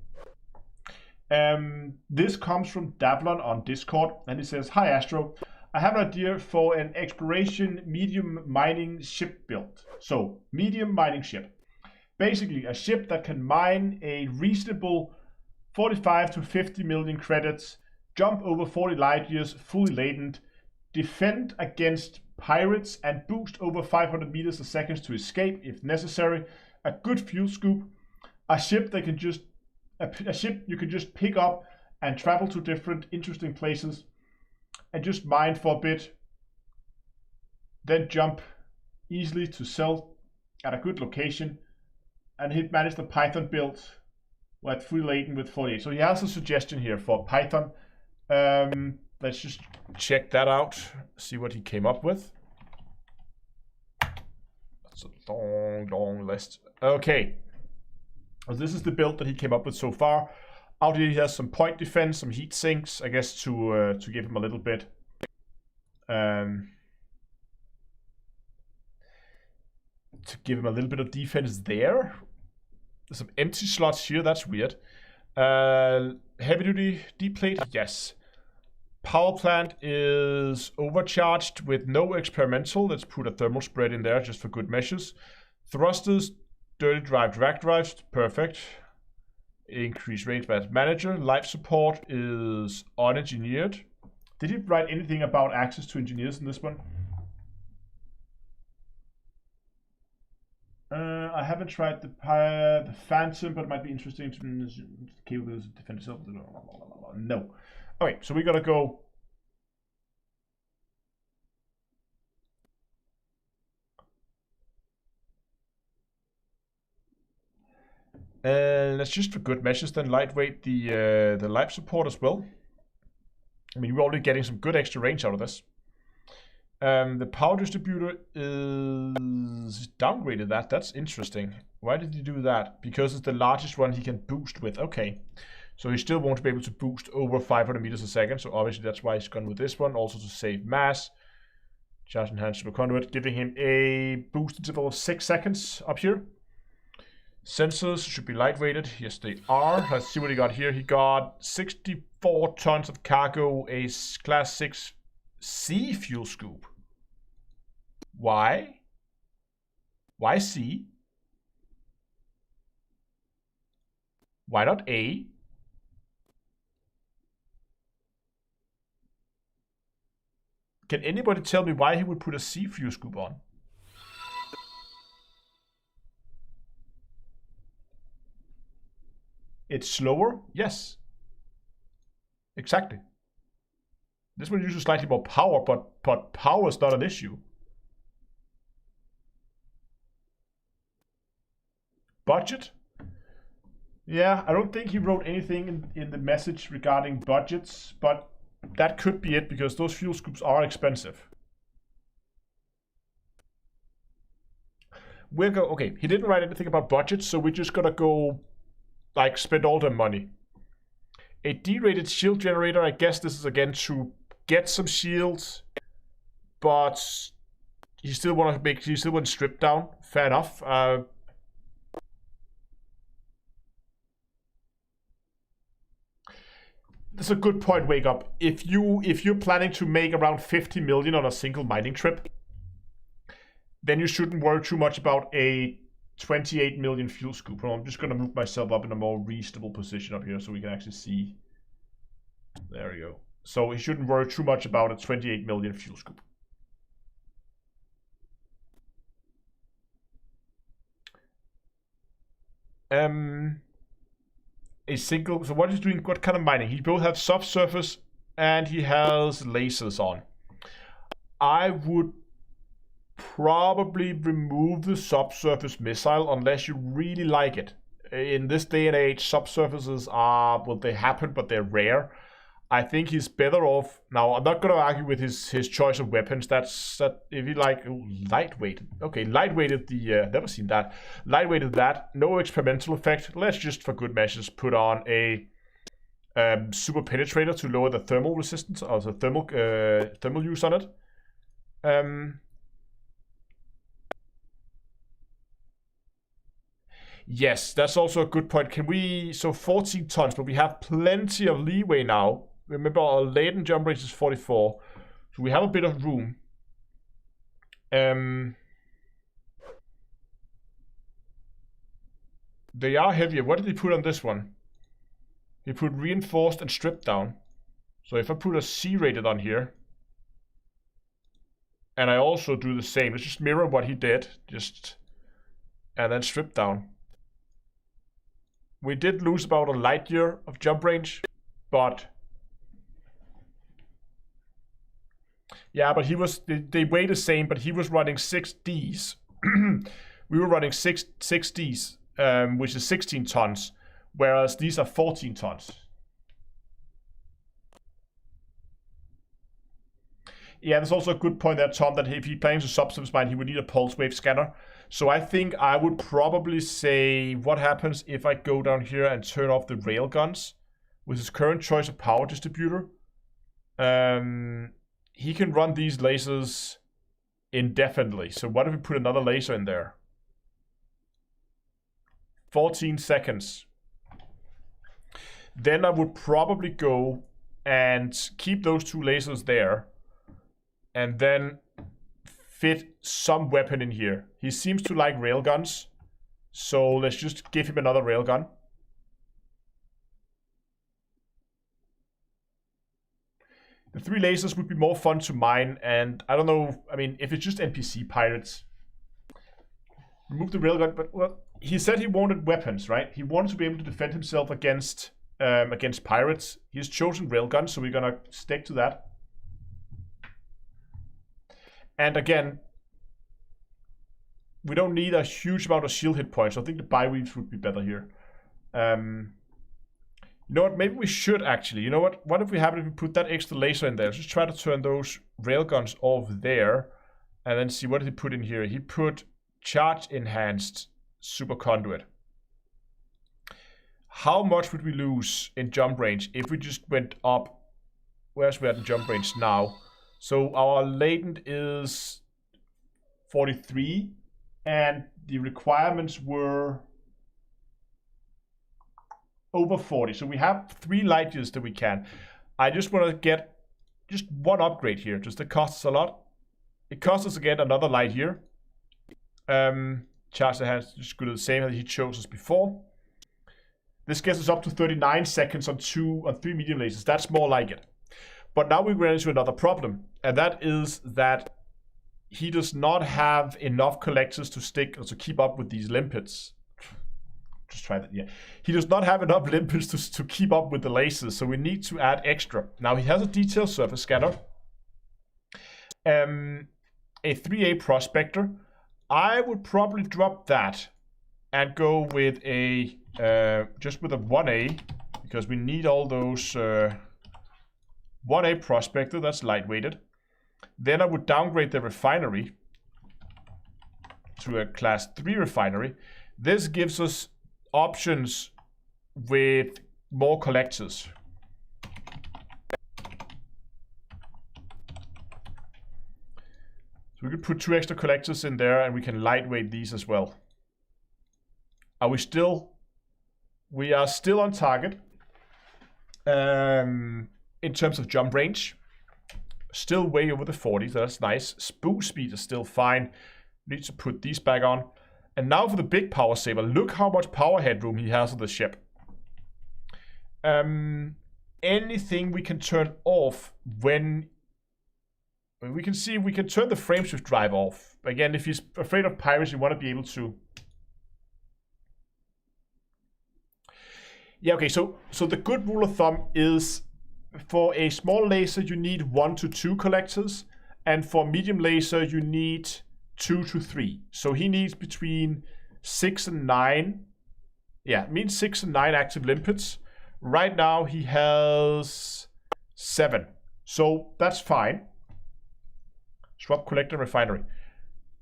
this comes from Davlon on Discord, and he says, "Hi Astro, I have an idea for an exploration medium mining ship build. So, medium mining ship. Basically, a ship that can mine a reasonable 45 to 50 million credits, jump over 40 light years fully laden, defend against pirates, and boost over 500 meters a second to escape if necessary. A good fuel scoop. A ship that can just a ship you can just pick up and travel to different interesting places and just mine for a bit, then jump easily to sell at a good location, and he'd manage the Python build at fully laden with 48. So he has a suggestion here for Python. Let's just check that out, see what he came up with. That's a long list. Okay. So this is the build that he came up with so far. Out here he has some point defense, some heat sinks, I guess to give him a little bit. To give him a little bit of defense there. There's some empty slots here, that's weird. Heavy duty deep plate, yes. Power plant is overcharged with no experimental. Let's put a thermal spread in there just for good measures. Thrusters, dirty drive, drag drives, perfect. Increase range by manager. Life support is unengineered. Did he write anything about access to engineers in this one? I haven't tried the Phantom, but it might be interesting to capabilities to defend itself. No. Okay, so we gotta go. Let's just for good measures then lightweight the life support as well. I mean, we're already getting some good extra range out of this. The power distributor is downgraded. That's interesting. Why did he do that? Because it's the largest one he can boost with. Okay. So he still won't be able to boost over 500 meters a second. So obviously that's why he's gone with this one. Also to save mass. Charge enhanced conduit, giving him a boost interval of 6 seconds up here. Sensors should be lightweighted. Yes, they are. Let's see what he got here. He got 64 tons of cargo, a class 6 C fuel scoop. Why? Why C? Why not A? Can anybody tell me why he would put a C fuel scoop on? It's slower? Yes. Exactly. This one uses slightly more power, but power is not an issue. Budget? Yeah, I don't think he wrote anything in the message regarding budgets, but that could be it because those fuel scoops are expensive. Okay, he didn't write anything about budget, so we're just gonna go like spend all the money. A D-rated shield generator, I guess this is again to get some shields, but you still want to strip down. Fair enough. That's a good point, Wake Up. If you're planning to make around 50 million on a single mining trip, then you shouldn't worry too much about a 28 million fuel scoop. Well, I'm just gonna move myself up in a more reasonable position up here so we can actually see. There we go. So he shouldn't worry too much about a 28 million fuel scoop. A single. So what he's doing? What kind of mining? He both has subsurface and he has lasers on. I would probably remove the subsurface missile unless you really like it. In this day and age, subsurfaces are, well, they happen, but they're rare. I think he's better off. Now, I'm not going to argue with his choice of weapons. That if you like, lightweight. Okay, lightweighted the, never seen that. Lightweighted that, no experimental effect. Let's just, for good measures, put on a super penetrator to lower the thermal resistance, also thermal use on it. Yes, that's also a good point. Can we, so 14 tons, but we have plenty of leeway now. Remember, our latent jump range is 44, so we have a bit of room. They are heavier. What did he put on this one? He put reinforced and stripped down. So if I put a C-rated on here, and I also do the same, let's just mirror what he did, and then strip down. We did lose about a light year of jump range, but yeah, but they weigh the same, but he was running 6Ds. We were running 6Ds, which is 16 tons, whereas these are 14 tons. Yeah, there's also a good point there, Tom, that if he plans a substance mine, he would need a pulse wave scanner. So I think I would probably say, what happens if I go down here and turn off the railguns with his current choice of power distributor? He can run these lasers indefinitely. So what if we put another laser in there? 14 seconds. Then I would probably go and keep those two lasers there and then fit some weapon in here. He seems to like railguns, so let's just give him another railgun. The 3 lasers would be more fun to mine, and I don't know, I mean, if it's just NPC pirates, remove the railgun, but well, he said he wanted weapons, right? He wanted to be able to defend himself against pirates. He's chosen railguns, so we're gonna stick to that. And again, we don't need a huge amount of shield hit points. So I think the bi-weaves would be better here. You know what? Maybe we should actually. You know what? What if we put that extra laser in there? Let's just try to turn those railguns off there. And then see what did he put in here. He put charge enhanced super conduit. How much would we lose in jump range if we just went up? Where's we at in jump range now? So our latent is 43, and the requirements were over 40. So we have 3 light years that we can. I just want to get just one upgrade here. Just it costs a lot. It costs us again another light year. Charge the hands just go to the same as he chose us before. This gets us up to 39 seconds on 3 medium lasers. That's more like it. But now we run into another problem, and that is that he does not have enough collectors to stick or to keep up with these limpets. Just try that, yeah. He does not have enough limpets to keep up with the lasers, so we need to add extra. Now he has a detailed surface scanner, a 3A prospector. I would probably drop that and go with a just with a 1A, because we need all those 1A prospector, that's lightweighted. Then I would downgrade the refinery to a class 3 refinery. This gives us options with more collectors. So we could put 2 extra collectors in there and we can lightweight these as well. Are we still? We are still on target. In terms of jump range, still way over the 40, so that's nice. Spook speed is still fine. Need to put these back on. And now for the big power saver. Look how much power headroom he has on the ship. Anything we can turn off when we can see we can turn the frameshift drive off. Again, if he's afraid of pirates, you want to be able to. Yeah, okay, so the good rule of thumb is for a small laser, you need 1 to 2 collectors, and for medium laser, you need 2 to 3. So he needs between 6 and 9. Yeah, it means 6 and 9 active limpets. Right now, he has 7. So that's fine. Swap collector refinery.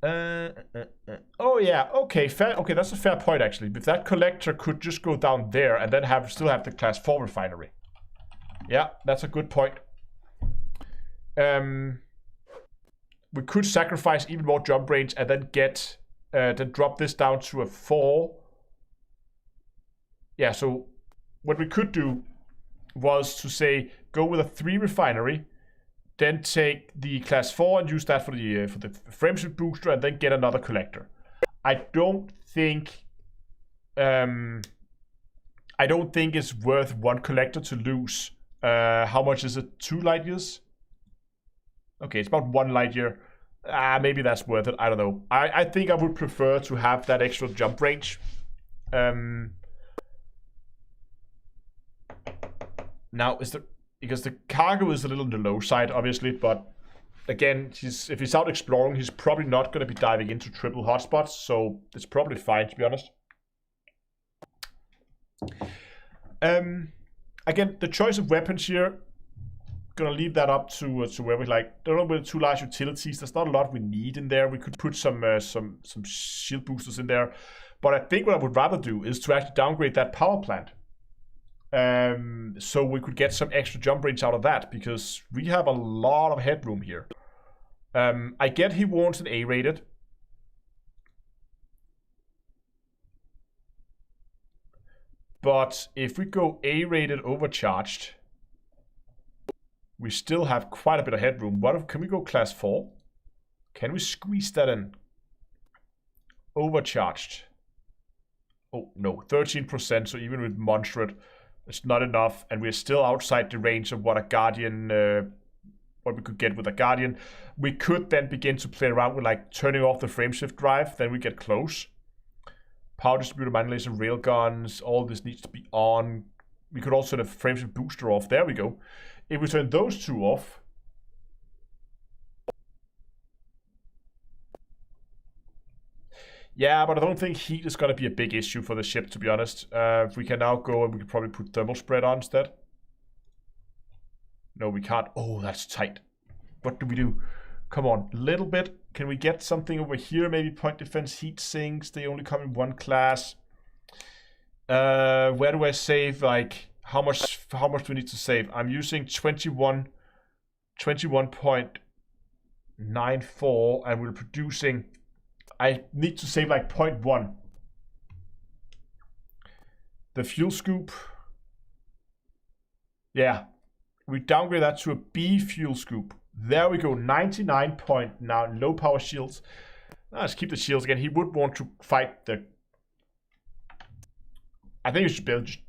Oh yeah, okay, fair. Okay, that's a fair point actually. If that collector could just go down there and then still have the class 4 refinery. Yeah, that's a good point. We could sacrifice even more jump range and then get then drop this down to a 4. Yeah, so what we could do was to say go with a 3 refinery, then take the class 4 and use that for the frameshift booster, and then get another collector. I don't think it's worth 1 collector to lose. How much is it? 2 light years? Okay, it's about 1 light year. Maybe that's worth it. I don't know. I think I would prefer to have that extra jump range. Now, because the cargo is a little on the low side, obviously, but again, if he's out exploring, he's probably not going to be diving into triple hotspots, so it's probably fine, to be honest. Again, the choice of weapons here, gonna leave that up to where we like. Don't know with 2 large utilities. There's not a lot we need in there. We could put some shield boosters in there, but I think what I would rather do is to actually downgrade that power plant. So we could get some extra jump range out of that, because we have a lot of headroom here. I get he wants an A-rated. But if we go A-rated overcharged, we still have quite a bit of headroom. Can we go class 4? Can we squeeze that in? Overcharged. Oh, no, 13%, so even with Monstrate, it's not enough, and we're still outside the range of what a Guardian, what we could get with a Guardian. We could then begin to play around with like turning off the frameshift drive, then we get close. Power distributor, mine laser, railguns, all this needs to be on. We could also turn the frameshift booster off. There we go. If we turn those 2 off, yeah, but I don't think heat is going to be a big issue for the ship, to be honest. If we can now go and we can probably put thermal spread on instead. No, we can't. Oh, that's tight. What do we do? Come on, a little bit. Can we get something over here? Maybe point defense, heat sinks. They only come in 1 class. Where do I save? Like, how much do we need to save? I'm using 21.94, and we're producing. I need to save like 0.1. The fuel scoop. Yeah. We downgrade that to a B fuel scoop. There we go. 99 point now. Low power shields. Let's keep the shields again. He would want to fight the. I think we should build just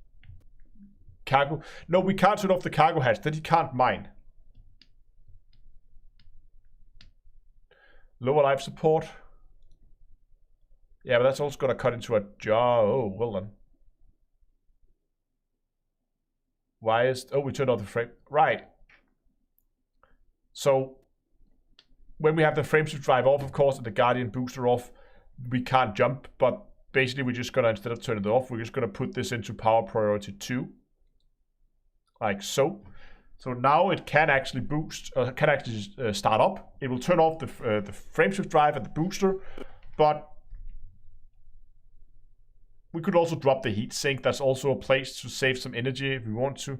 cargo. No, we can't turn off the cargo hatch. Then he can't mine. Lower life support. Yeah, but that's also gonna cut into a jar. Oh, well then. Why is... Oh, we turned off the frame. Right. So, when we have the frameshift drive off, of course, and the Guardian booster off, we can't jump. But basically, we're just gonna, instead of turning it off, we're just gonna put this into power priority 2. Like so. So now it can actually boost, can actually start up. It will turn off the frameshift drive and the booster, but we could also drop the heat sink. That's also a place to save some energy if we want to.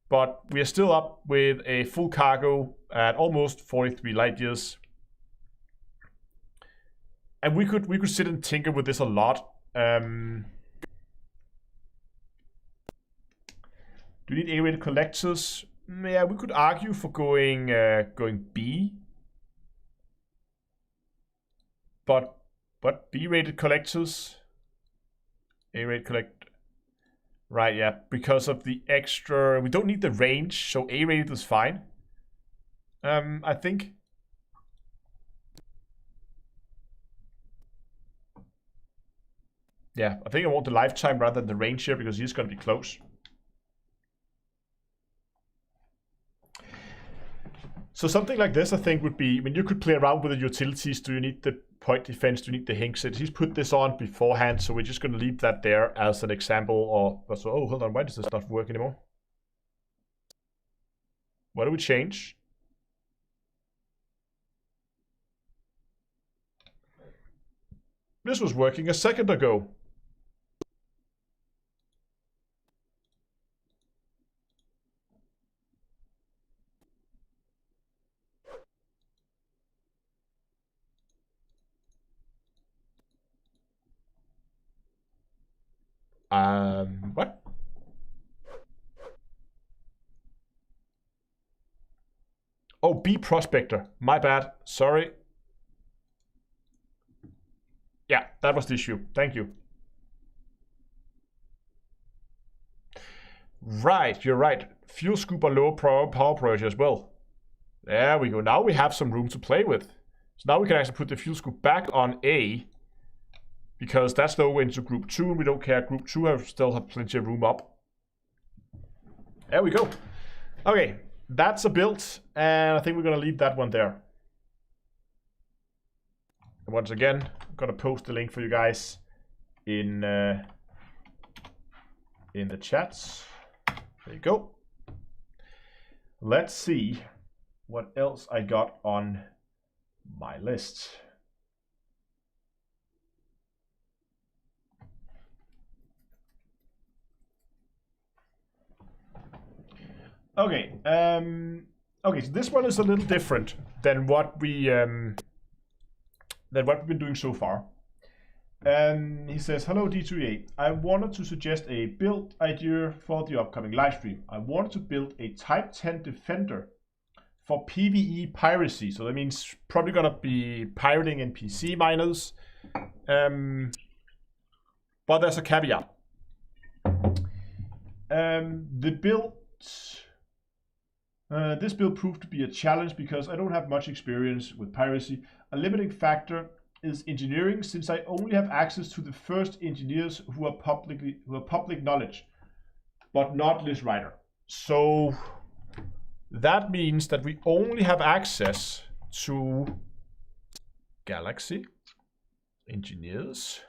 But we are still up with a full cargo at almost 43 light years. And we could sit and tinker with this a lot. Do we need A-rated collectors? Yeah, we could argue for going B. But B-rated collectors? A-rated collect. Right, yeah, because of the extra. We don't need the range, so A-rated is fine. I think. Yeah, I think I want the lifetime rather than the range here because he's going to be close. So something like this, I think, would be. I mean, you could play around with the utilities. Do you need the point defense? Do you need the Hinks? He's put this on beforehand, so we're just going to leave that there as an example. Or so. Oh, hold on. Why does this not work anymore? What do we change? This was working a second ago. What? Oh, B Prospector. My bad. Sorry. Yeah, that was the issue. Thank you. Right, you're right. Fuel scoop or low power priority as well. There we go. Now we have some room to play with. So now we can actually put the fuel scoop back on A, because that's low into group 2, and we don't care. Group 2 still have plenty of room up. There we go. Okay, that's a build, and I think we're going to leave that one there. And once again, I'm going to post the link for you guys in the chats. There you go. Let's see what else I got on my list. Okay, okay, so this one is a little different than what we've been doing so far. He says, hello D2A, I wanted to suggest a build idea for the upcoming livestream. I wanted to build a Type 10 Defender for PvE piracy. So that means probably gonna be pirating NPC miners. But there's a caveat. This build proved to be a challenge because I don't have much experience with piracy. A limiting factor is engineering, since I only have access to the first engineers who are public knowledge, but not list writer. So that means that we only have access to Galaxy engineers.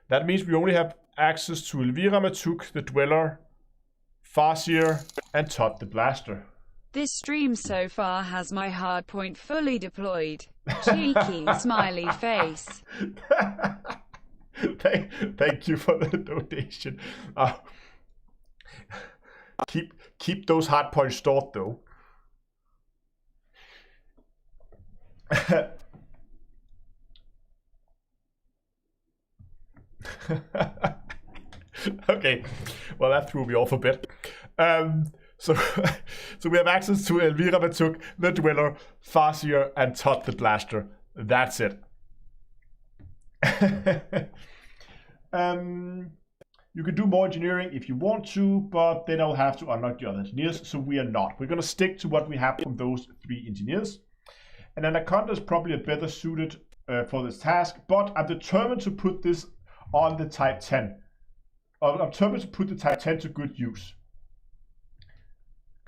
That means we only have access to Elvira Matuk, the Dweller, Farseer, and Todd the Blaster. This stream so far has my hardpoint fully deployed. Cheeky smiley face. Thank you for the donation. Keep those hardpoints stored though. Okay, well that threw me off a bit. So we have access to Elvira Matuk, the Dweller, Farseer, and Todd the Blaster. That's it. You can do more engineering if you want to, but then I'll have to unlock the other engineers, so we are not. We're going to stick to what we have from those 3 engineers. And Anaconda is probably a better suited for this task, but I'm determined to put this on the Type 10. I'm determined to put the Type 10 to good use.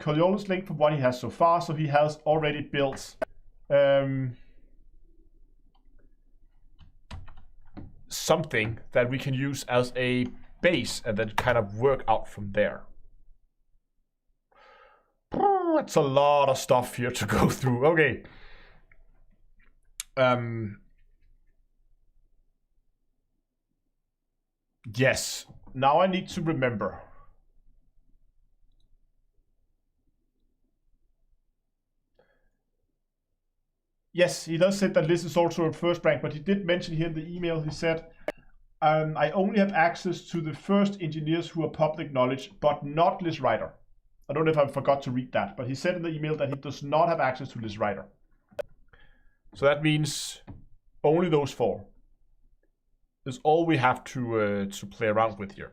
Coriolis linked from what he has so far, so he has already built something that we can use as a base and then kind of work out from there. That's a lot of stuff here to go through. Okay. Yes. Now I need to remember. Yes, he does say that Liz is also in first rank, but he did mention here in the email, he said, I only have access to the first engineers who are public knowledge, but not list writer. I don't know if I forgot to read that, but he said in the email that he does not have access to list writer. So that means only those 4 is all we have to play around with here.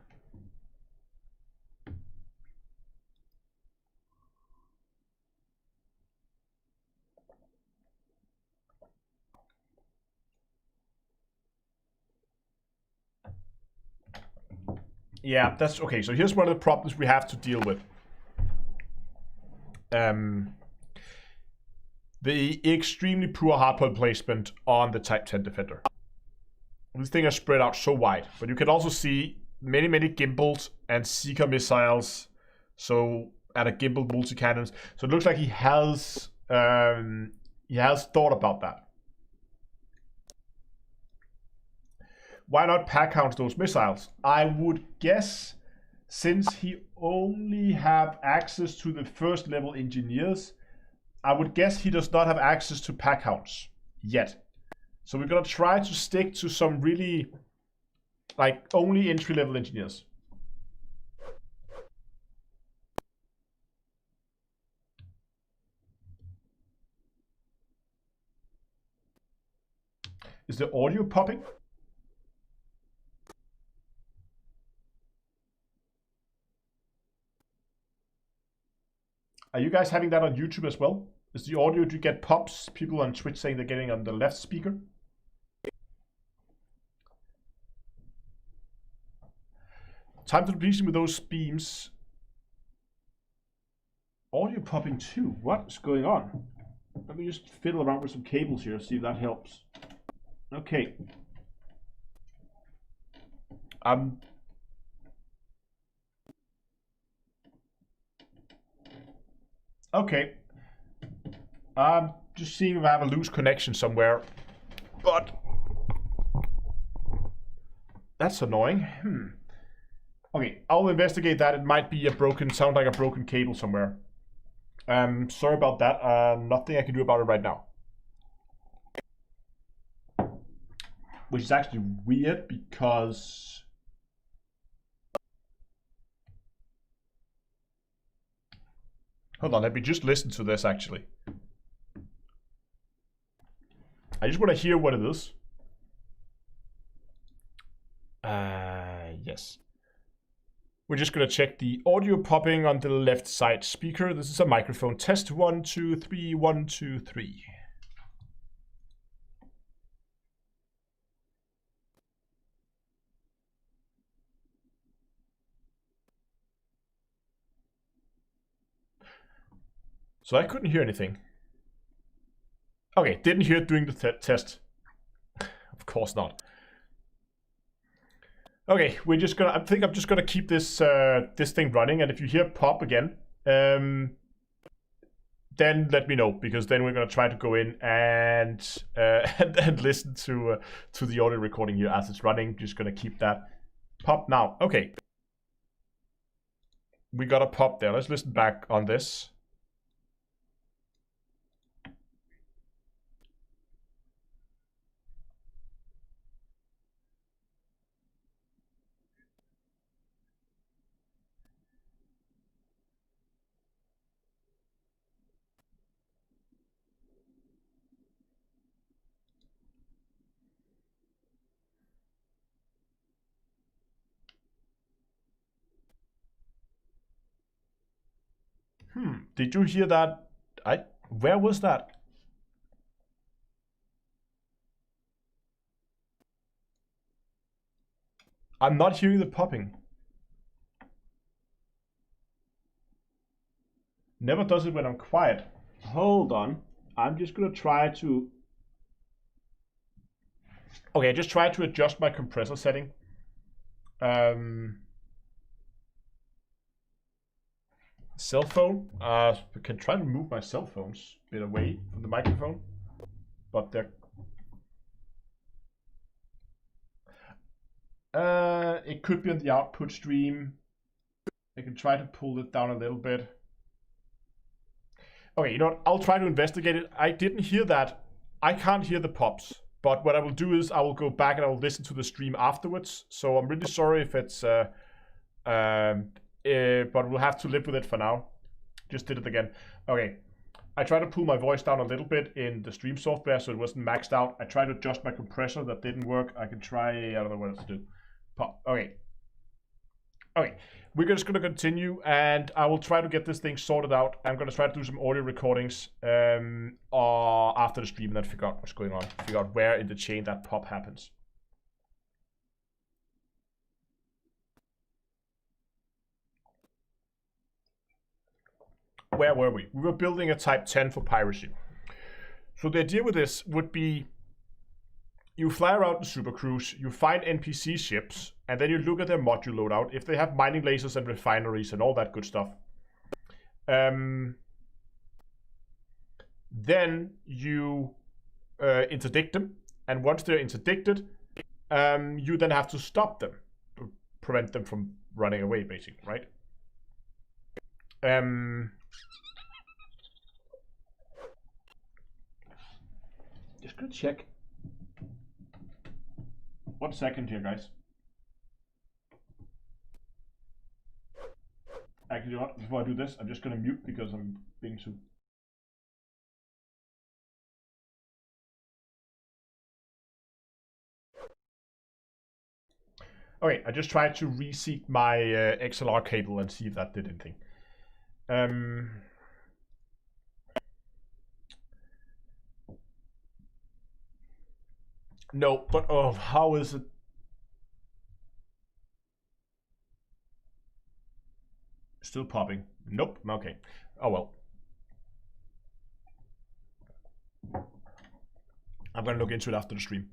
Yeah, that's okay. So here's one of the problems we have to deal with. The extremely poor hardpoint placement on the Type 10 Defender. This thing is spread out so wide, but you can also see many gimbals and Seeker missiles. So and a gimbal multi-cannons. So it looks like he has thought about that. Why not pack hound those missiles? I would guess, since he only have access to the first level engineers, I would guess he does not have access to pack hounds yet. So we're gonna try to stick to some really Like, only entry-level engineers. Is the audio popping? Are you guys having that on YouTube as well? Is the audio, do you get pops? People on Twitch saying they're getting on the left speaker? Time to depletion with those beams. Audio popping too. What's going on? Let me just fiddle around with some cables here, see if that helps. Okay. Okay. I'm just seeing if I have a loose connection somewhere. But that's annoying. Okay, I'll investigate that. It might be a broken, sound like a broken cable somewhere. Sorry about that. Nothing I can do about it right now. Which is actually weird because hold on, let me just listen to this actually. I just want to hear what it is. Yes. We're just gonna check the audio popping on the left side speaker. This is a microphone test. 1, 2, 3, 1, 2, 3. So I couldn't hear anything. Okay, didn't hear it during the test. Of course not. Okay, we're just gonna. I think I'm just gonna keep this this thing running, and if you hear pop again, then let me know, because then we're gonna try to go in and and listen to the audio recording here as it's running. Just gonna keep that pop now. Okay, we got a pop there. Let's listen back on this. Did you hear that? Where was that? I'm not hearing the popping. Never does it when I'm quiet. Hold on. I'm just gonna try to. Okay, just try to adjust my compressor setting. Cell phone. I can try to move my cell phones a bit away from the microphone, but they're. It could be on the output stream. I can try to pull it down a little bit. Okay, you know what? I'll try to investigate it. I didn't hear that. I can't hear the pops. But what I will do is I will go back and I will listen to the stream afterwards. So I'm really sorry if it's, but we'll have to live with it for now. Just did it again. Okay, I tried to pull my voice down a little bit in the stream software so it wasn't maxed out. I tried to adjust my compressor, that didn't work. I can try, I don't know what else to do. Pop. Okay. Okay, we're just gonna continue, and I will try to get this thing sorted out. I'm gonna try to do some audio recordings after the stream and then figure out what's going on, figure out where in the chain that pop happens. Where were we? We were building a Type 10 for piracy. So the idea with this would be you fly around the Super Cruise, you find NPC ships, and then you look at their module loadout, if they have mining lasers and refineries and all that good stuff. Then you interdict them, and once they're interdicted, you then have to stop them, to prevent them from running away, basically, right? Just gonna check. 1 second here, guys. Actually, you know what? Before I do this, I'm just going to mute because I'm being too... Okay, I just tried to reseat my XLR cable and see if that did anything. No, but oh, how is it? Still popping? Nope. Okay. Oh well. I'm gonna look into it after the stream.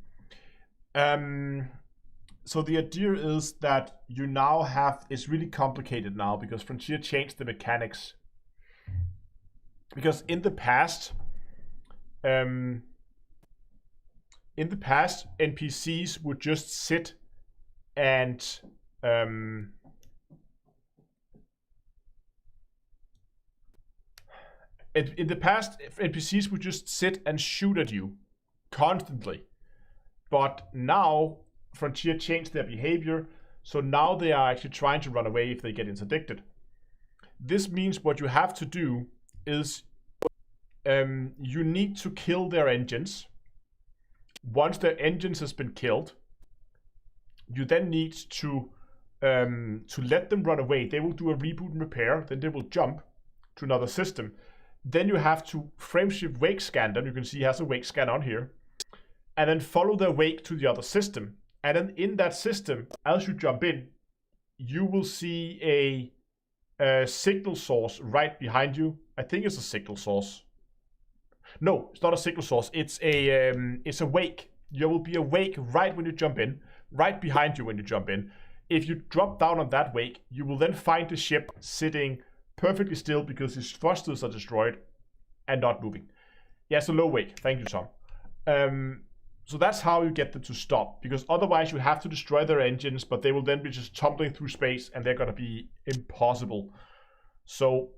So the idea is that you now have, it's really complicated now because Frontier changed the mechanics. Because in the past, NPCs would just sit and in the past, NPCs would just sit and shoot at you constantly. But now Frontier changed their behavior, so now they are actually trying to run away if they get interdicted. This means what you have to do is you need to kill their engines. Once their engines has been killed, you then need to let them run away. They will do a reboot and repair, then they will jump to another system. Then you have to frameshift wake scan them. You can see he has a wake scan on here. And then follow their wake to the other system. And then in that system, as you jump in, you will see a signal source right behind you. I think it's a signal source. No, it's not a signal source. It's a wake. There will be a wake right when you jump in, right behind you when you jump in. If you drop down on that wake, you will then find the ship sitting perfectly still because his thrusters are destroyed and not moving. Yeah, it's a low wake. Thank you, Tom. So that's how you get them to stop, because otherwise you have to destroy their engines, but they will then be just tumbling through space and they're going to be impossible. So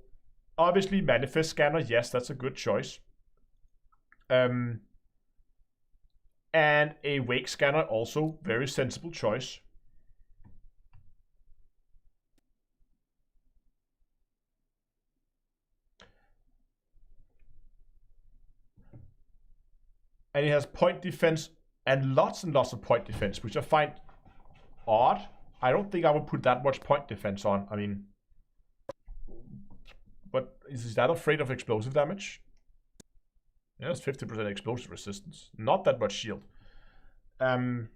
obviously manifest scanner, yes, that's a good choice. And a wake scanner, also very sensible choice. And it has point defense and lots of point defense, which I find odd. I don't think I would put that much point defense on. I mean, but is that afraid of explosive damage? Yeah, it's 50% explosive resistance. Not that much shield. So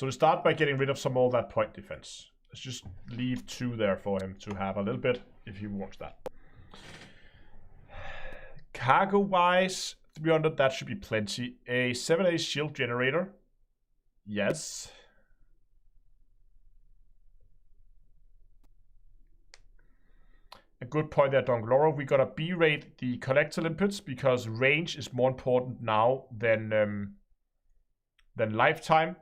to start by getting rid of some of that point defense. Let's just leave 2 there for him to have a little bit if he wants that. Cargo-wise, 300, that should be plenty. A 7A shield generator. Yes. A good point there, Dongloro. We gotta B-rate the collector limpets because range is more important now than lifetime.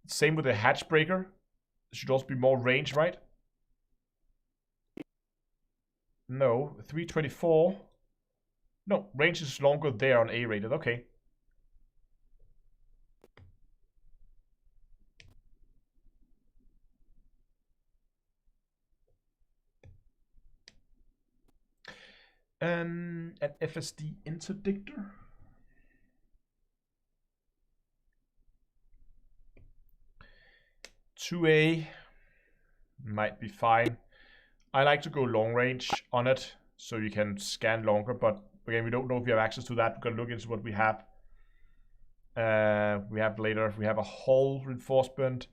Same with the hatch breaker. It should also be more range, right? No, 324. No, range is longer there on A-rated. Okay. An FSD interdictor. (2A) might be fine. I like to go long range on it so you can scan longer, but again, we don't know if we have access to that. We're gonna look into what we have. We have later. We have a hull reinforcement,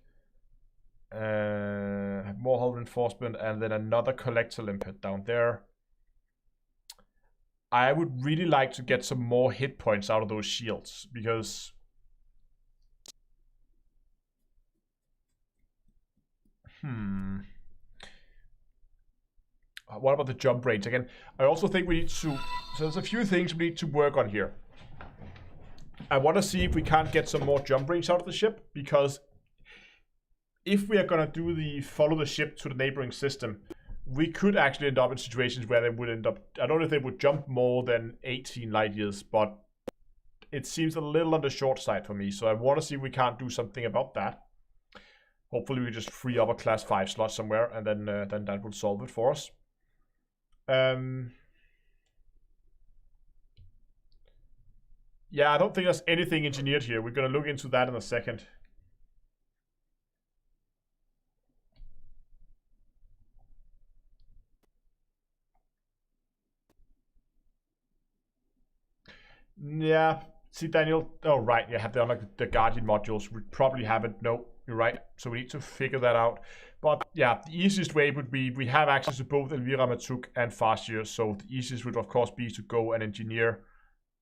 more hull reinforcement, and then another collector limpet down there. I would really like to get some more hit points out of those shields because what about the jump range? Again, I also think we need to... So there's a few things we need to work on here. I want to see if we can't get some more jump range out of the ship, because if we are going to do the follow the ship to the neighboring system, we could actually end up in situations where they would end up... I don't know if they would jump more than 18 light years, but it seems a little on the short side for me. So I want to see if we can't do something about that. Hopefully we can just free up a class 5 slot somewhere, and then that will solve it for us. Yeah, I don't think there's anything engineered here. We're gonna look into that in a second. Yeah, see Daniel, oh right, you have the Guardian modules. We probably haven't, no, you're right. So we need to figure that out. But yeah, the easiest way would be, we have access to both Elvira Matuk and Farseer, so the easiest would of course be to go and engineer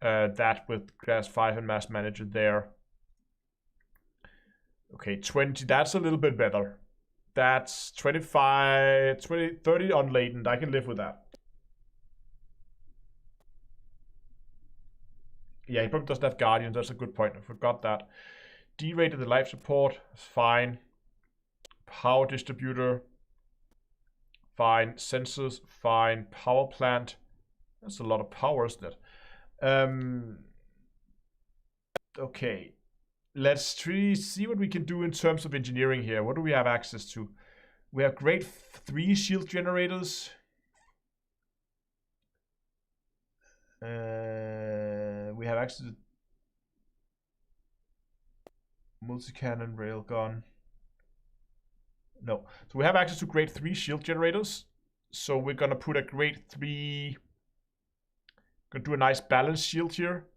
that with class 5 and mass manager there. Okay, 20, that's a little bit better. That's 25, 20, 30 unladen, I can live with that. Yeah, he probably doesn't have Guardians, that's a good point, I forgot that. D-rated the life support, fine. Power distributor, fine. Sensors, fine. Power plant, that's a lot of power, isn't it? Okay, let's see what we can do in terms of engineering here. What do we have access to? We have grade 3 shield generators. We have access to multi-cannon railgun. No, so we have access to grade 3 shield generators. So we're gonna put a grade 3. Gonna do a nice balanced shield here,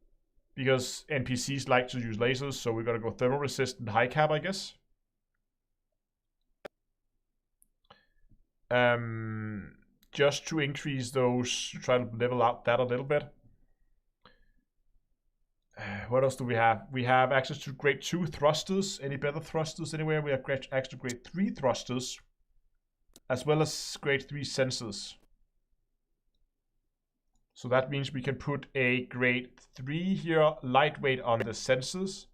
because NPCs like to use lasers. So we're gonna go thermal resistant high cap, I guess. Just to increase those, try to level out that a little bit. What else do we have? We have access to grade 2 thrusters. Any better thrusters anywhere? We have access to grade 3 thrusters, as well as grade 3 sensors. So that means we can put a grade 3 here, lightweight on the sensors.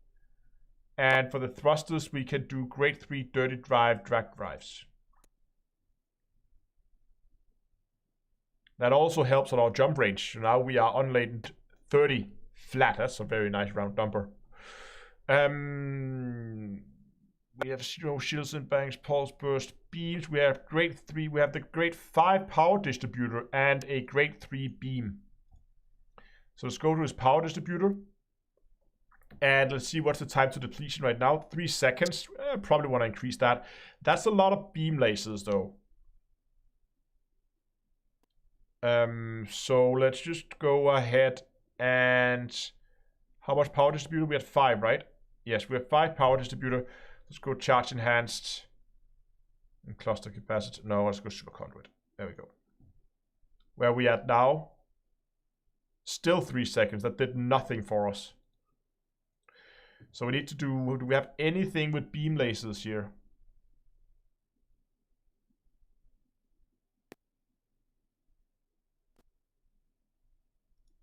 And for the thrusters, we can do grade 3 dirty drive drag drives. That also helps on our jump range. Now we are unladen 30 flat. That's a very nice round number. We have 0 shields and banks, pulse burst, beams. We have grade 3. We have the grade 5 power distributor and a grade 3 beam. So let's go to his power distributor. And let's see what's the time to depletion right now. 3 seconds. Probably want to increase that. That's a lot of beam lasers though. So let's just go ahead and... How much power distributor? We had 5, right? Yes, we have 5 power distributor. Let's go charge enhanced. And cluster capacitor. No, let's go superconduit. There we go. Where are we at now? Still 3 seconds. That did nothing for us. So we need to do we have anything with beam lasers here?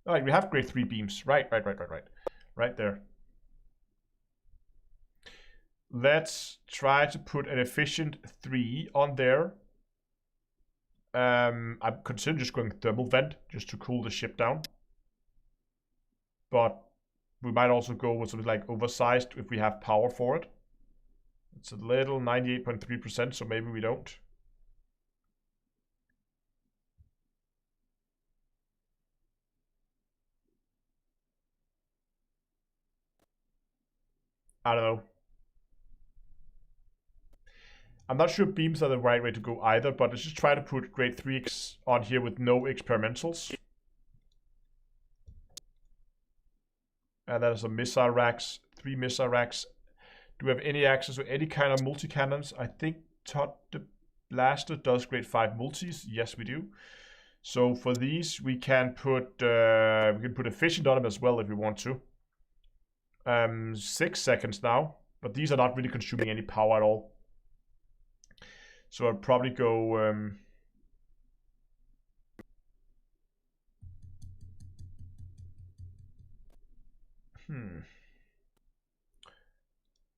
Alright, we have grade 3 beams. Right there. Let's try to put an efficient 3 on there. I'm considering just going thermal vent just to cool the ship down. But we might also go with something like oversized if we have power for it. It's a little 98.3%, so maybe we don't. I don't know. I'm not sure beams are the right way to go either, but let's just try to put grade 3X on here with no experimentals. And that is some missile racks, 3 missile racks. Do we have any access to any kind of multi-cannons? I think Todd the Blaster does grade 5 multis. Yes, we do. So for these, we can put efficient on them as well if we want to. 6 seconds now, but these are not really consuming any power at all. So I'll probably go...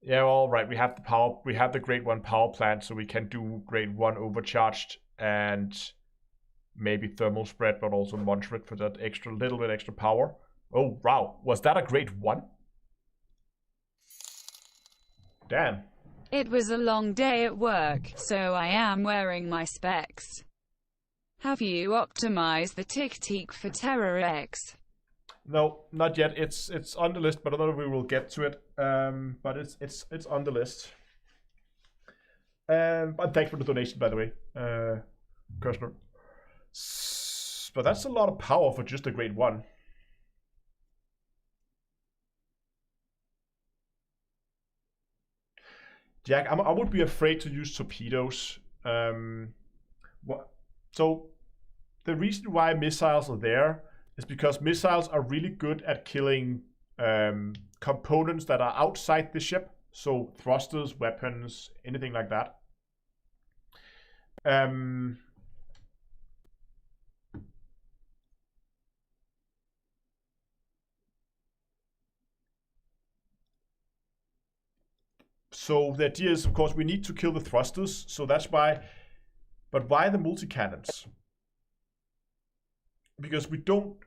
Yeah, well, right. We have the power. We have the grade 1 power plant, so we can do grade 1 overcharged and maybe thermal spread, but also moderate for that extra little bit extra power. Oh wow, was that a grade 1? Damn. It was a long day at work, so I am wearing my specs. Have you optimized the tic-tac for Terra X? No, not yet. It's on the list, but I don't know if we will get to it. But it's on the list. But thanks for the donation, by the way, Kirshner. But that's a lot of power for just a grade 1. Jack, I would be afraid to use torpedoes. So the reason why missiles are there is because missiles are really good at killing components that are outside the ship. So thrusters, weapons, anything like that. So the idea is, of course, we need to kill the thrusters. So that's why. But why the multi-cannons? Because we don't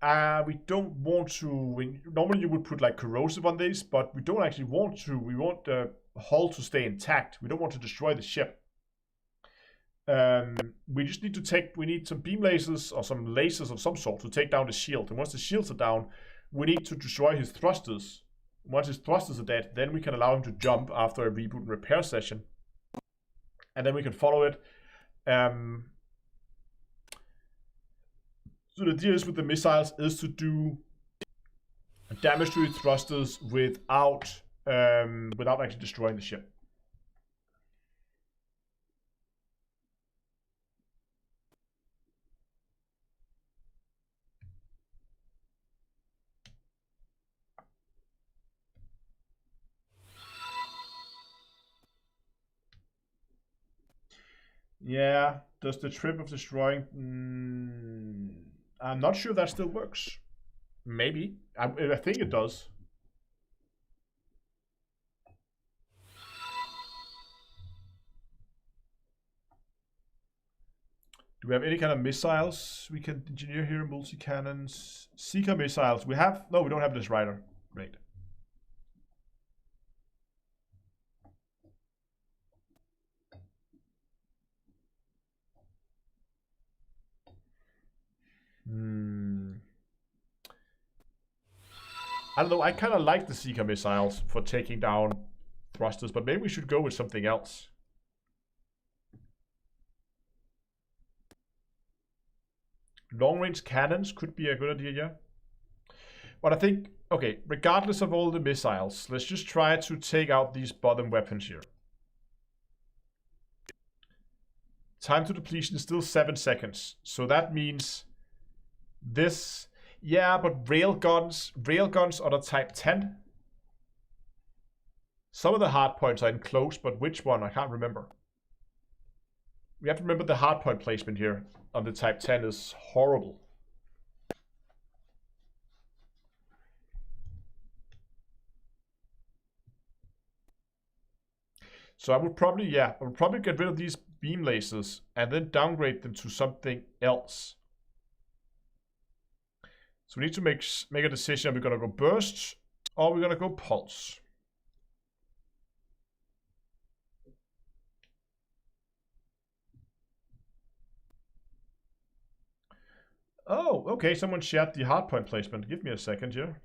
want to. Normally you would put like corrosive on these, but we don't actually want to. We want the hull to stay intact. We don't want to destroy the ship. We just need to take. We need some beam lasers or some lasers of some sort to take down the shield. And once the shields are down, we need to destroy his thrusters. Once his thrusters are dead, then we can allow him to jump after a reboot and repair session, and then we can follow it. So the idea is with the missiles is to do damage to his thrusters without actually destroying the ship. Yeah, does the trip of destroying... I'm not sure that still works. Maybe. I think it does. Do we have any kind of missiles we can engineer here? Multi-cannons. Seeker missiles. We have... No, we don't have this rider. Right. I don't know, I kind of like the Seeker missiles for taking down thrusters, but maybe we should go with something else. Long-range cannons could be a good idea, yeah. But I think, okay, regardless of all the missiles, let's just try to take out these bottom weapons here. Time to depletion is still 7 seconds. So that means this... Yeah, but railguns are the type 10. Some of the hardpoints are enclosed, but which one? I can't remember. We have to remember the hardpoint placement here on the type 10 is horrible. So I would probably get rid of these beam lasers and then downgrade them to something else. So we need to make a decision. Are we gonna go burst or are we gonna go pulse? Oh, okay. Someone shared the hardpoint placement. Give me a second here.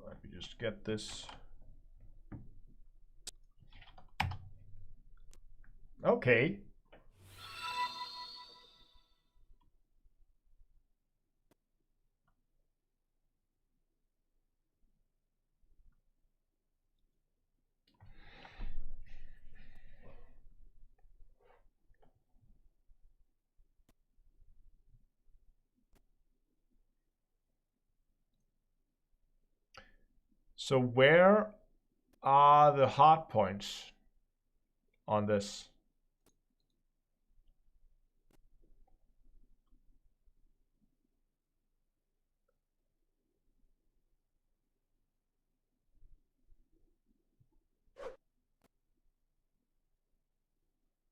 Let me just get this. Okay. So where are the hard points on this?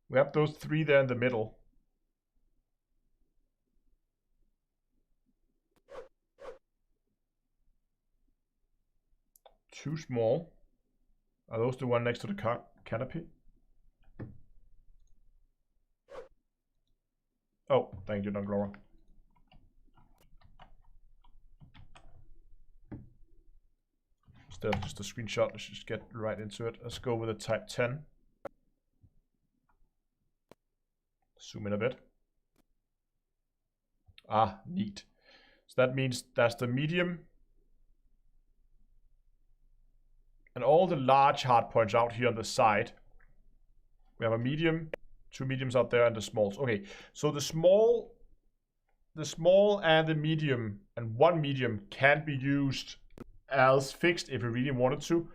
We have those 3 there in the middle. Too small. Are those the one next to the canopy? Oh, thank you, Dunglora. Instead of just a screenshot, let's just get right into it. Let's go with a type 10. Zoom in a bit. Ah, neat. So that means that's the medium. And all the large hard points out here on the side. We have a medium, 2 mediums out there, and the smalls. Okay, so the small and the medium and 1 medium can be used as fixed if we really wanted to.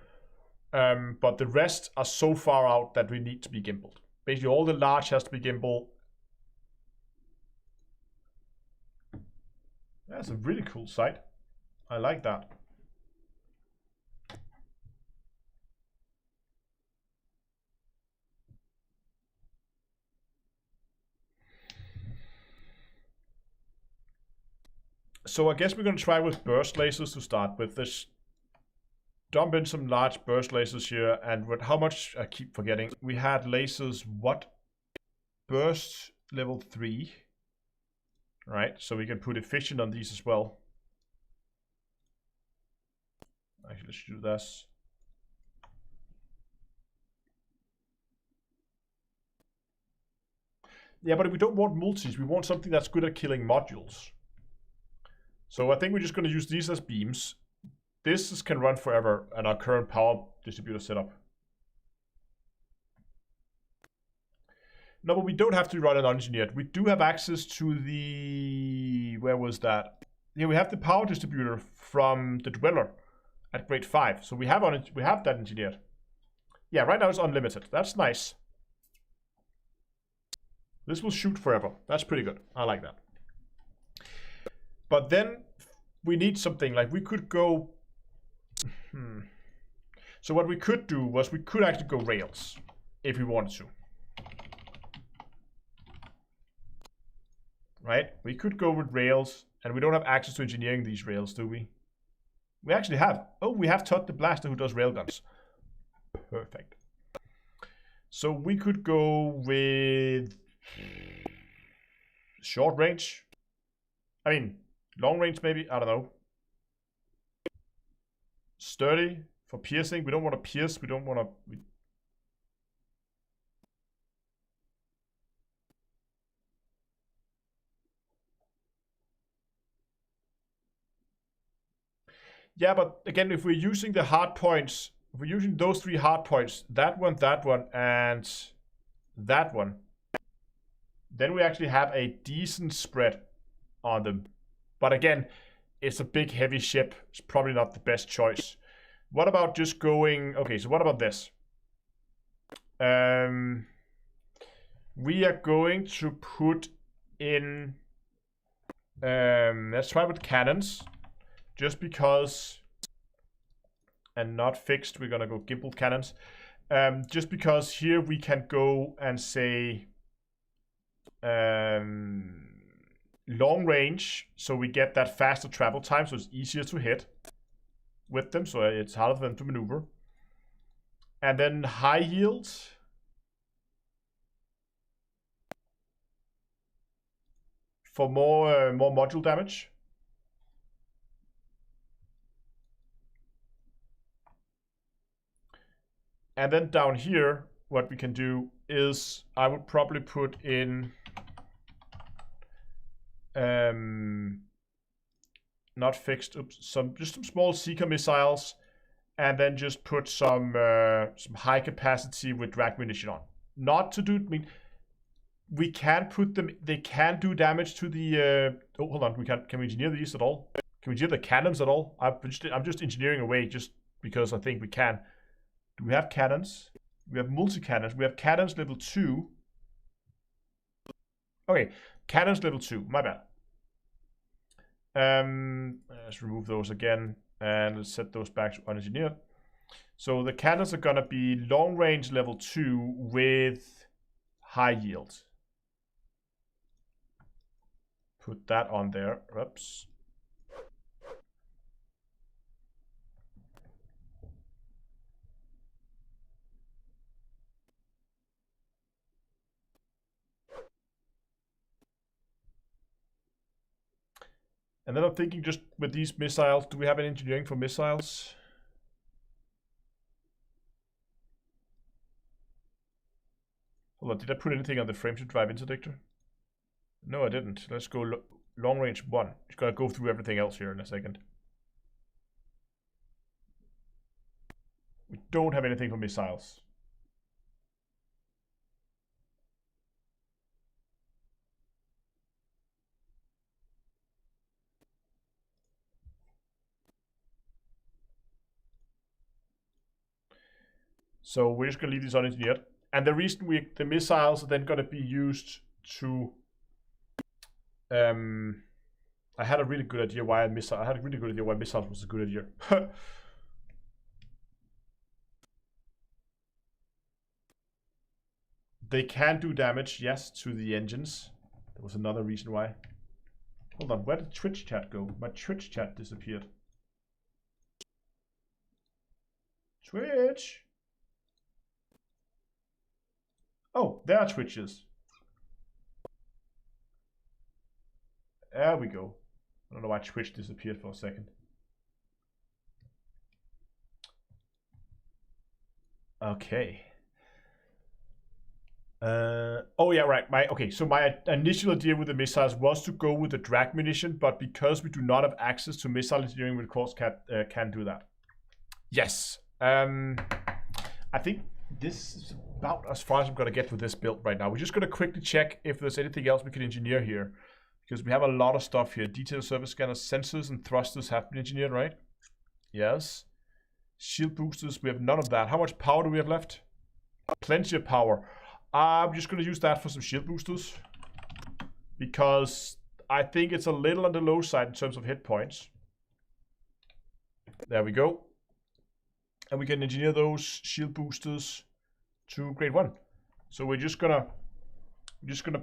But the rest are so far out that we need to be gimbaled. Basically, all the large has to be gimbal. That's a really cool sight. I like that. So I guess we're going to try with burst lasers to start with. Let's dump in some large burst lasers here. And with how much, I keep forgetting. We had lasers, what? Burst level 3. Right, so we can put efficient on these as well. Actually, let's do this. Yeah, but we don't want multis. We want something that's good at killing modules. So I think we're just going to use these as beams. This can run forever at our current power distributor setup. No, but we don't have to run it unengineered. We do have access to the... Where was that? Yeah, we have the power distributor from the Dweller at grade 5. So we have that engineered. Yeah, right now it's unlimited. That's nice. This will shoot forever. That's pretty good. I like that. But then we need something like we could go... So what we could do was we could actually go rails if we wanted to. Right? We could go with rails, and we don't have access to engineering these rails, do we? We actually have. Oh, we have Todd the Blaster who does railguns. Perfect. So we could go with short range. I mean, long range maybe. I don't know. Sturdy for piercing. We don't want to pierce. We don't want to... Yeah, but again, if we're using the hard points, if we're using those 3 hard points, that one, and that one, then we actually have a decent spread on them. But again, it's a big, heavy ship. It's probably not the best choice. What about just going... Okay, so what about this? We are going to put in... let's try with cannons. Just because... And not fixed, we're going to go gimbal cannons. Just because here we can go and say... long range, so we get that faster travel time, so it's easier to hit with them, so it's harder for them to maneuver. And then high yield. For more module damage. And then down here, what we can do is, I would probably put in not fixed, just some small Seeker missiles, and then just put some high capacity with drag munition on. Not to do, I mean, we can put them, they can do damage to the, oh, hold on, can we engineer these at all? Can we engineer the cannons at all? I'm just engineering away just because I think we can. Do we have cannons? We have multi-cannons. We have cannons level 2. Okay, cannons level 2, my bad. Let's remove those again, and let's set those back to unengineered. So the cannons are gonna be long range level 2 with high yield. Put that on there. Oops. And then I'm thinking, just with these missiles, do we have any engineering for missiles? Hold on, did I put anything on the frame to drive interdictor? No, I didn't. Let's go long range 1. Just gotta go through everything else here in a second. We don't have anything for missiles. So we're just gonna leave this unengineered. And the reason the missiles are then gonna be used to I had a really good idea why missiles was a good idea. They can do damage, yes, to the engines. There was another reason why. Hold on, where did Twitch chat go? My Twitch chat disappeared. Twitch! Oh, there are Twitches. There we go. I don't know why Twitch disappeared for a second. Okay. Oh yeah, right. So my initial idea with the missiles was to go with the drag munition, but because we do not have access to missile engineering, we of course can't do that. Yes. I think this is about as far as I'm gonna get with this build right now. We're just gonna quickly check if there's anything else we can engineer here, because we have a lot of stuff here. Detailed surface scanners, sensors, and thrusters have been engineered, right? Yes. Shield boosters, we have none of that. How much power do we have left? Plenty of power. I'm just going to use that for some shield boosters, because I think it's a little on the low side in terms of hit points. There we go. And we can engineer those shield boosters to grade 1. So we're just gonna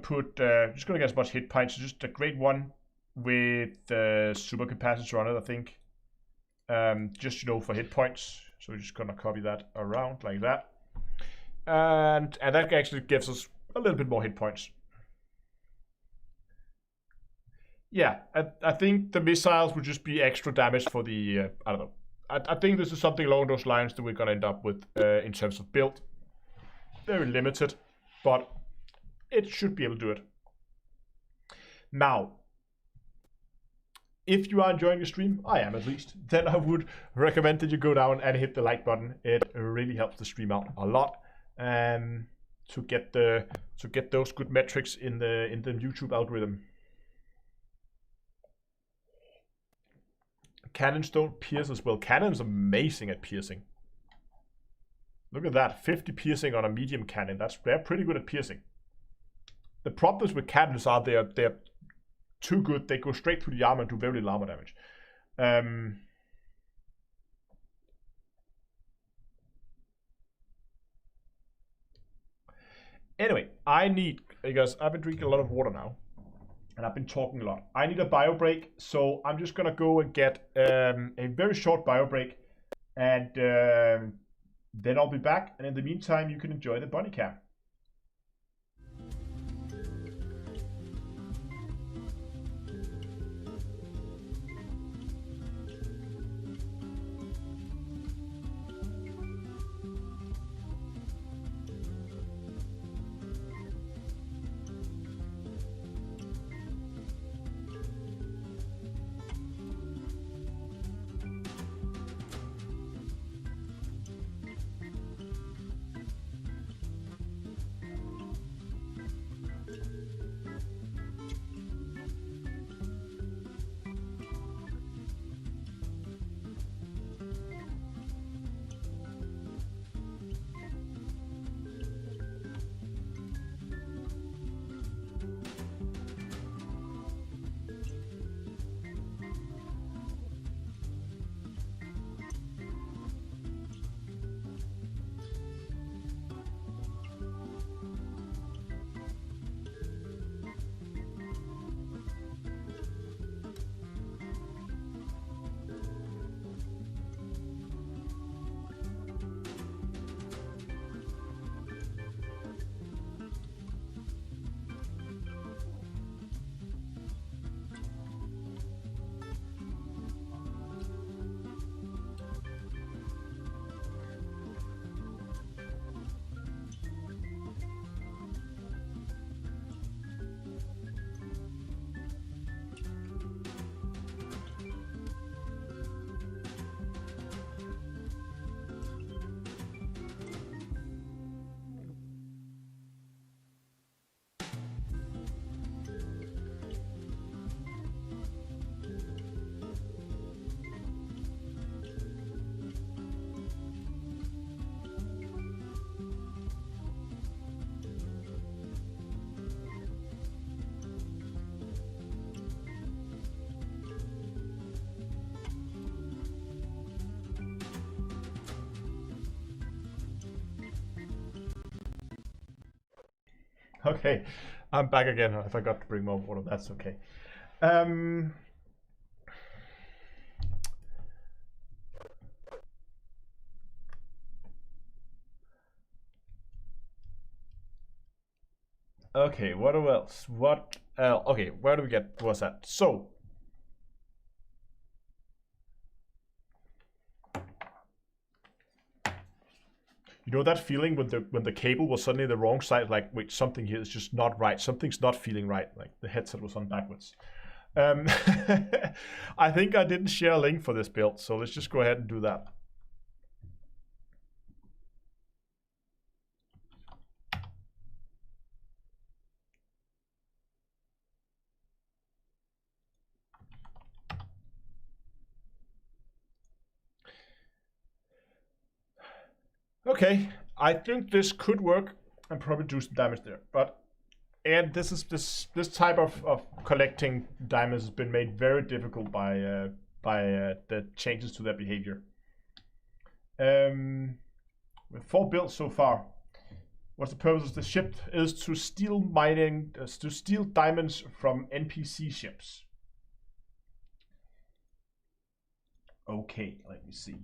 put just gonna get as much hit points. Just a grade 1 with super capacitor on it, I think. Just for hit points. So we're just gonna copy that around like that. And that actually gives us a little bit more hit points. Yeah, I think the missiles would just be extra damage for the, I don't know. I think this is something along those lines that we're going to end up with in terms of build. Very limited, but it should be able to do it. Now, if you are enjoying the stream, I am at least, then I would recommend that you go down and hit the like button. It really helps the stream out a lot. To get those good metrics in the YouTube algorithm. Cannons don't pierce as well. Cannon's amazing at piercing. Look at that, 50 piercing on a medium cannon. They're pretty good at piercing. The problems with cannons are they're too good. They go straight through the armor and do very little armor damage. Anyway, because I've been drinking a lot of water now, and I've been talking a lot. I need a bio break, so I'm just gonna go and get a very short bio break, and then I'll be back. And in the meantime, you can enjoy the bunny cam. Okay, I'm back again. I forgot to bring more water. That's okay. Okay, what else? What else? Okay, where do we get? What's that? So, you know that feeling when the cable was suddenly the wrong side, like wait, something here is just not right. Something's not feeling right. Like the headset was on backwards. I think I didn't share a link for this build, so let's just go ahead and do that. Okay, I think this could work and probably do some damage there. But and this type of collecting diamonds has been made very difficult by the changes to their behavior. With 4 builds so far. What's the purpose of the ship? Is to steal to steal diamonds from NPC ships. Okay, let me see.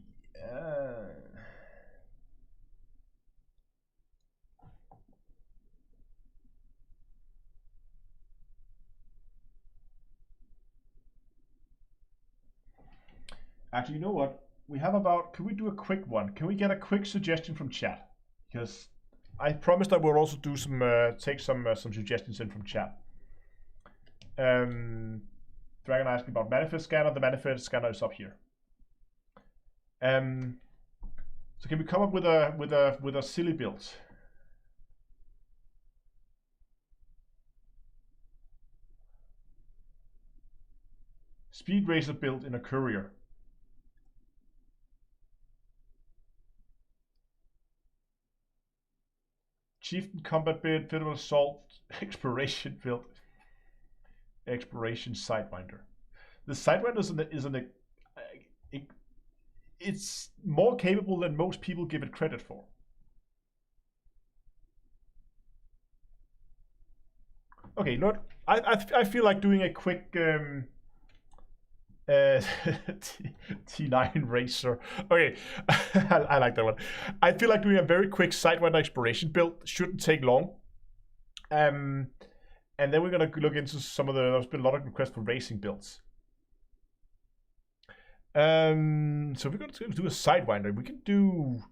Actually, you know what? We have about. Can we do a quick one? Can we get a quick suggestion from chat? Because I promised I will also do some take some suggestions in from chat. Dragon asking about manifest scanner. The manifest scanner is up here. So can we come up with a silly build? Speed racer build in a courier. Chieftain combat build, Federal assault, exploration build, exploration Sidewinder. The Sidewinder it's more capable than most people give it credit for. Okay, Lord, I feel like doing a quick T9 racer. Okay, I like that one. I feel like doing a very quick Sidewinder exploration build. Shouldn't take long. And then we're gonna look into some of the. There's been a lot of requests for racing builds. So we're gonna do a Sidewinder. We can do.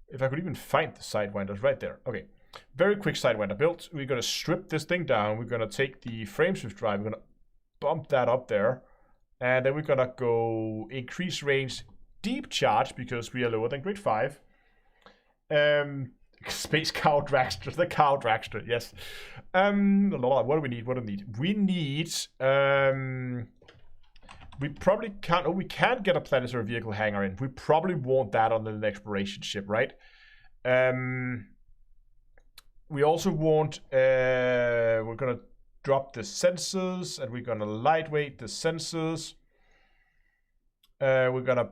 If I could even find the Sidewinders right there. Okay, very quick Sidewinder build. We're gonna strip this thing down. We're gonna take the frameshift drive. We're gonna bump that up there. And then we're gonna go increase range, deep charge because we are lower than grade 5. Space cow dragster, the cow dragster, yes. What do we need? We need. We probably can't. Oh, we can get a planetary vehicle hangar in. We probably want that on an exploration ship, right? We also want. We're gonna drop the sensors, and we're gonna lightweight the sensors. We're gonna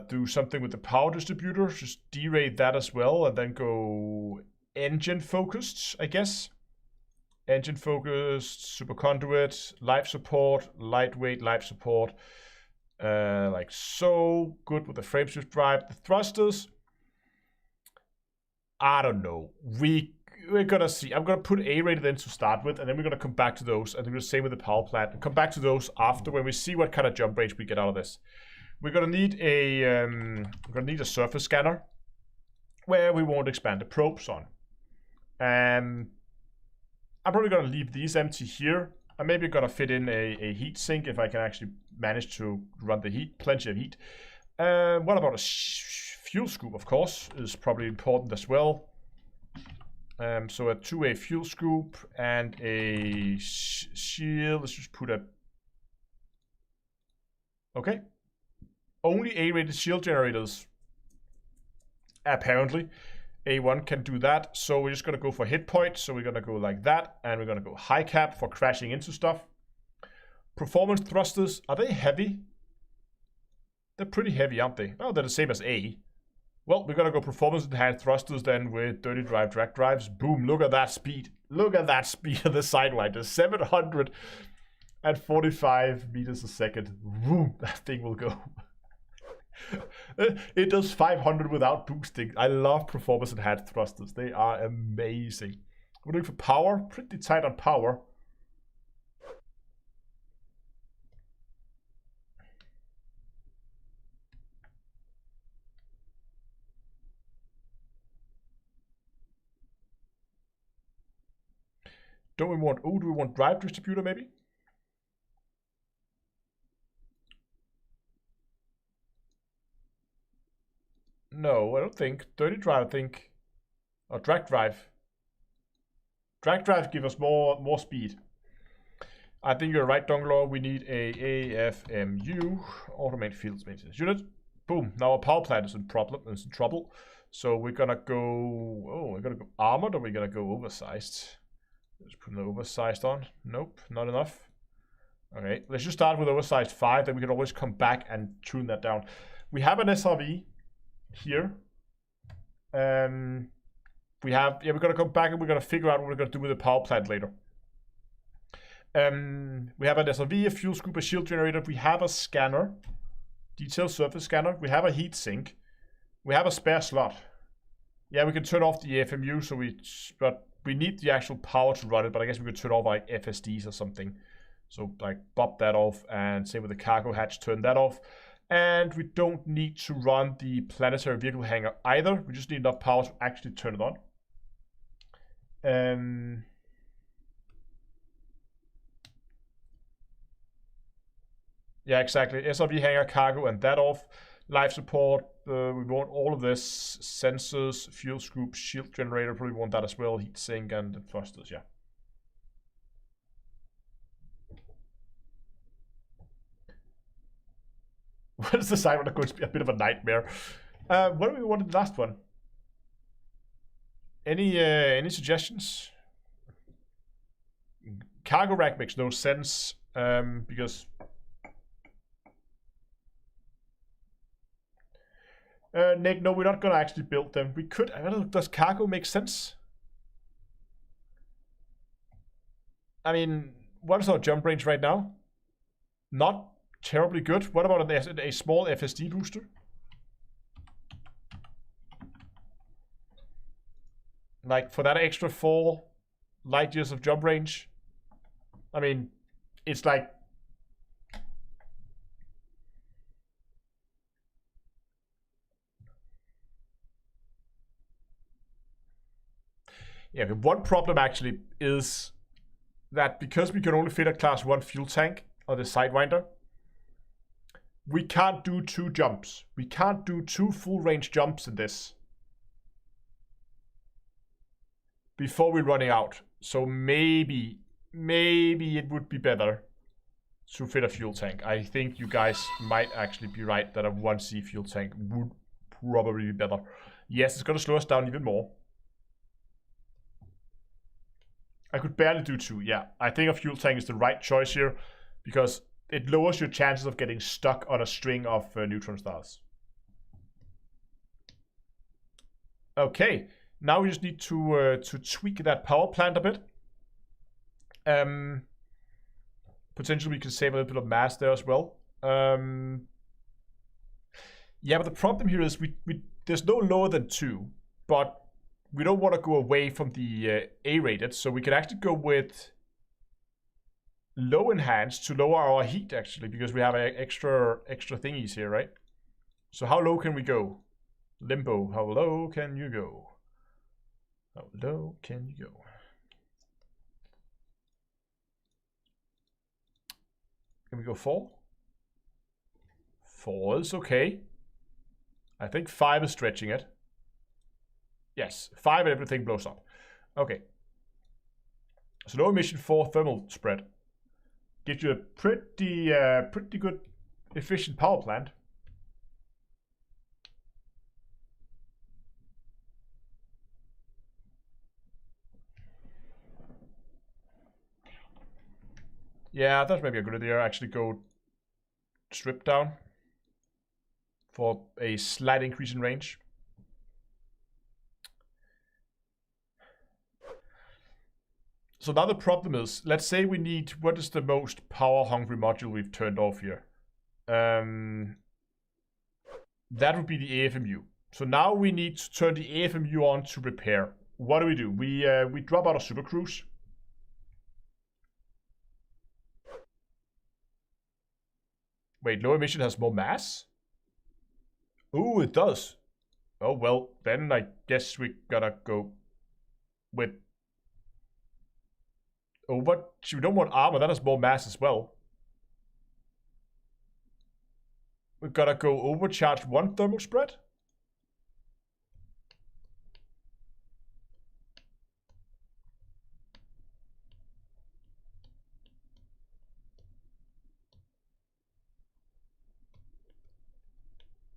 do something with the power distributor, just derate that as well, and then go engine focused, I guess. Engine focused, superconduit, life support, lightweight life support, like so. Good with the frameshift drive. The thrusters, I don't know. We're gonna see. I'm gonna put A-rated in to start with, and then we're gonna come back to those. And do the same with the power plant, and come back to those after when we see what kind of jump range we get out of this. We're gonna need a surface scanner where we won't expand the probes on. I'm probably gonna leave these empty here. I'm maybe gonna fit in a heat sink if I can actually manage to run the heat, plenty of heat. What about a fuel scoop? Of course, is probably important as well. So a 2-way fuel scoop and a shield. Let's just put a. Okay. Only A-rated shield generators. Apparently. A1 can do that, so we're just gonna go for hit points. So we're gonna go like that, and we're gonna go high cap for crashing into stuff. Performance thrusters, are they heavy? They're pretty heavy, aren't they? Oh, they're the same as A. Well, we're gonna go performance enhanced thrusters then with dirty drive drag drives. Boom, look at that speed. Look at that speed of the Sidewinder. 745 meters a second. Boom, that thing will go. It does 500 without boosting. I love performance enhanced thrusters. They are amazing. We're looking for power. Pretty tight on power. Don't we want, oh, do we want drive distributor maybe? No, I don't think. Dirty drive, I think. Or drag drive. Drag drive give us more speed. I think you're right, Donglor. We need a AFMU, automate fields maintenance unit. Boom. Now our power plant is in trouble. So we're gonna go, oh, we're gonna go armored or we're gonna go oversized. Let's put an oversized on. Nope, not enough. Okay, let's just start with oversized 5, then we can always come back and tune that down. We have an SRV here. We have, yeah, we're gonna come back and we're gonna figure out what we're gonna do with the power plant later. We have an SRV, a fuel scoop, a shield generator. We have a scanner, detailed surface scanner. We have a heat sink. We have a spare slot. Yeah, we can turn off the FMU, so but we need the actual power to run it. But I guess we could turn off like FSDs or something. So like pop that off, and same with the cargo hatch, turn that off. And we don't need to run the planetary vehicle hangar either. We just need enough power to actually turn it on. Yeah, exactly. SRV hangar, cargo, and that off. Life support. We want all of this. Sensors, fuel scoop, shield generator. Probably want that as well. Heat sink and the thrusters. Yeah. What is the Sidewinder going to be? A bit of a nightmare. What do we want in the last one? Any suggestions? Cargo rack makes no sense because Nick, no, we're not gonna actually build them. We could. I don't know. Does cargo make sense? I mean, what is our jump range right now? Not terribly good. What about a small FSD booster? Like for that extra 4 light years of jump range. I mean, it's like yeah, one problem actually is that because we can only fit a class 1 fuel tank on the Sidewinder, we can't do 2 jumps. We can't do 2 full range jumps in this before we're running out. So maybe it would be better to fit a fuel tank. I think you guys might actually be right that a 1C fuel tank would probably be better. Yes, it's going to slow us down even more. I could barely do 2, yeah. I think a fuel tank is the right choice here because it lowers your chances of getting stuck on a string of neutron stars. Okay, now we just need to tweak that power plant a bit. Potentially we can save a little bit of mass there as well. Yeah, but the problem here is there's no lower than 2, but we don't want to go away from the A-rated, so we can actually go with low enhanced to lower our heat actually, because we have extra thingies here, right? So how low can we go? Limbo, how low can you go? How low can you go? Can we go 4? 4 is okay. I think 5 is stretching it. Yes, 5 and everything blows up. Okay. So low emission 4 thermal spread gives you a pretty good efficient power plant. Yeah, that's maybe a good idea. Actually go strip down for a slight increase in range. So now the problem is, let's say we need, what is the most power-hungry module we've turned off here? That would be the AFMU. So now we need to turn the AFMU on to repair. What do? We drop out of Super Cruise. Wait, low emission has more mass? Ooh, it does. Oh, well, then I guess we gotta go with over. We don't want armor, that has more mass as well. We gotta go overcharge 1 thermal spread.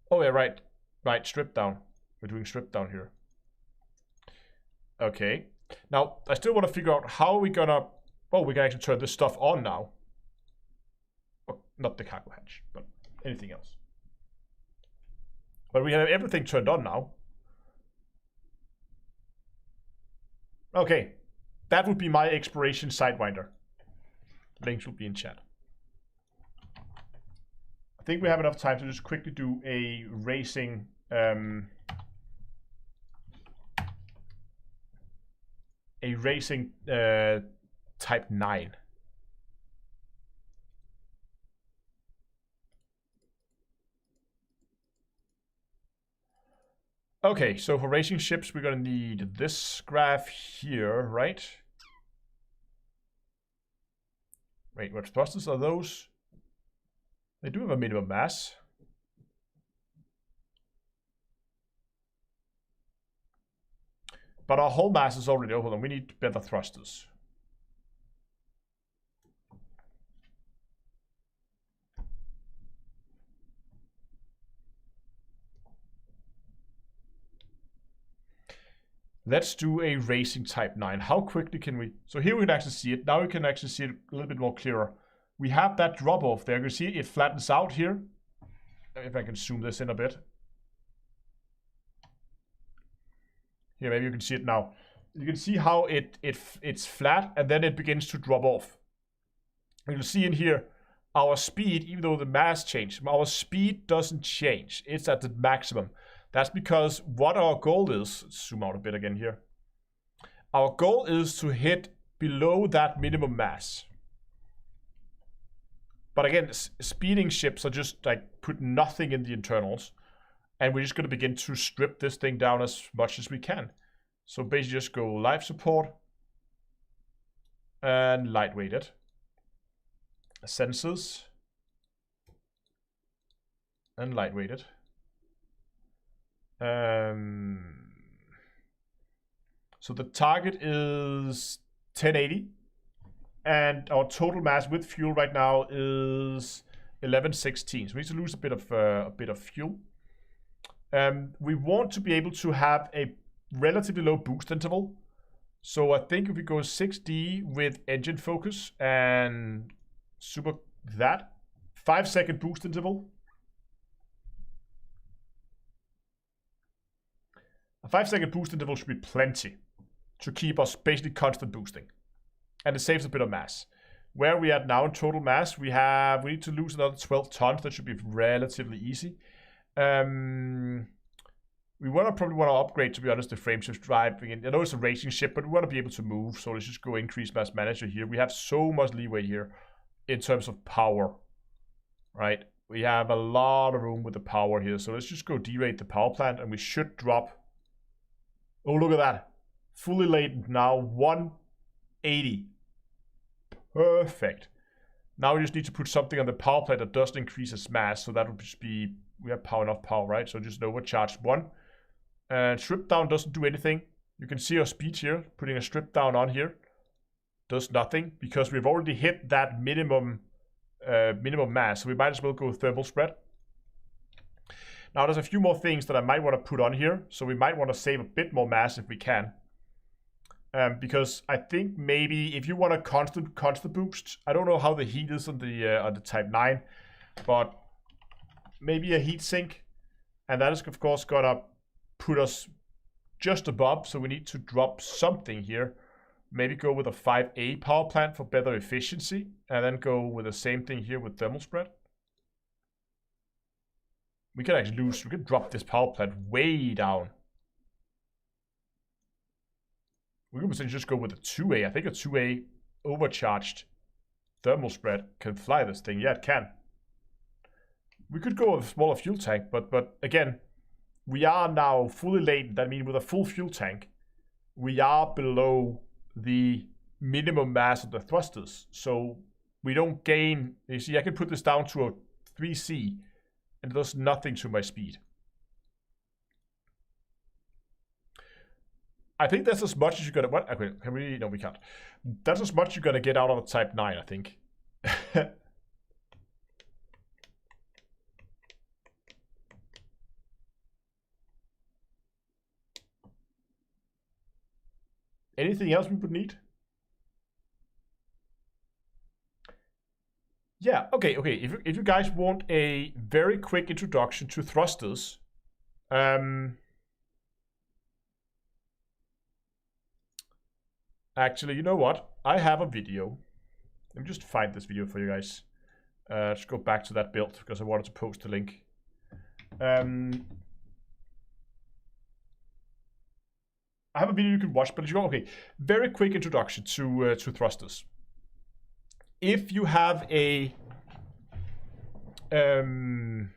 Oh yeah, right. Right, strip down. We're doing strip down here. Okay. Now, I still want to figure out how we're gonna... Oh, we can actually turn this stuff on now. Well, not the cargo hatch, but anything else. But we have everything turned on now. Okay. That would be my exploration Sidewinder. Links will be in chat. I think we have enough time to just quickly do a racing type 9. Okay, so for racing ships, we're gonna need this graph here, right? Wait, what thrusters are those? They do have a minimum mass. But our whole mass is already over them. We need better thrusters. Let's do a racing type 9. How quickly can we... So here we can actually see it. Now we can actually see it a little bit more clearer. We have that drop off there. You can see it flattens out here. If I can zoom this in a bit. Here, maybe you can see it now. You can see how it's flat and then it begins to drop off. You can see in here our speed, even though the mass changed, our speed doesn't change. It's at the maximum. That's because what our goal is, zoom out a bit again here. Our goal is to hit below that minimum mass. But again, speeding ships are just like put nothing in the internals. And we're just going to begin to strip this thing down as much as we can. So basically just go life support and lightweight it. Sensors and lightweight it. So the target is 1080 and our total mass with fuel right now is 1116. So we need to lose a bit of fuel. We want to be able to have a relatively low boost interval. So I think if we go 6D with engine focus and super that 5-second boost interval. A 5-second boost interval should be plenty to keep us basically constant boosting. And it saves a bit of mass. Where we at now in total mass, we need to lose another 12 tons. That should be relatively easy. We probably want to upgrade, to be honest, the frameshift drive. I know it's a racing ship, but we want to be able to move. So let's just go increase mass manager here. We have so much leeway here in terms of power, right? We have a lot of room with the power here. So let's just go derate the power plant and we should drop. Oh, look at that. Fully laden now, 180. Perfect. Now we just need to put something on the power plant that doesn't increase its mass. So that would just be, we have enough power, right? So just overcharge 1. And strip down doesn't do anything. You can see our speed here. Putting a strip down on here does nothing because we've already hit that minimum mass. So we might as well go thermal spread. Now there's a few more things that I might want to put on here. So we might want to save a bit more mass if we can. Because I think maybe if you want a constant boost, I don't know how the heat is on the Type 9, but maybe a heat sink, and that is of course gonna put us just above. So we need to drop something here. Maybe go with a 5A power plant for better efficiency, and then go with the same thing here with thermal spread. We can actually we can drop this power plant way down. We can potentially just go with a 2A. I think a 2A overcharged thermal spread can fly this thing. Yeah, it can. We could go with a smaller fuel tank, but again, we are now fully laden. That means with a full fuel tank, we are below the minimum mass of the thrusters. So we don't gain. You see, I can put this down to a 3C, and it does nothing to my speed. I think that's as much as you're gonna. What? Okay, can we? No, we can't. That's as much you're gonna get out of a Type 9, I think. Anything else we would need? Yeah, okay. If you guys want a very quick introduction to thrusters, actually, you know what? I have a video. Let me just find this video for you guys. Let's go back to that build because I wanted to post the link. I have a video you can watch, but you go, okay, very quick introduction to thrusters. If you have a can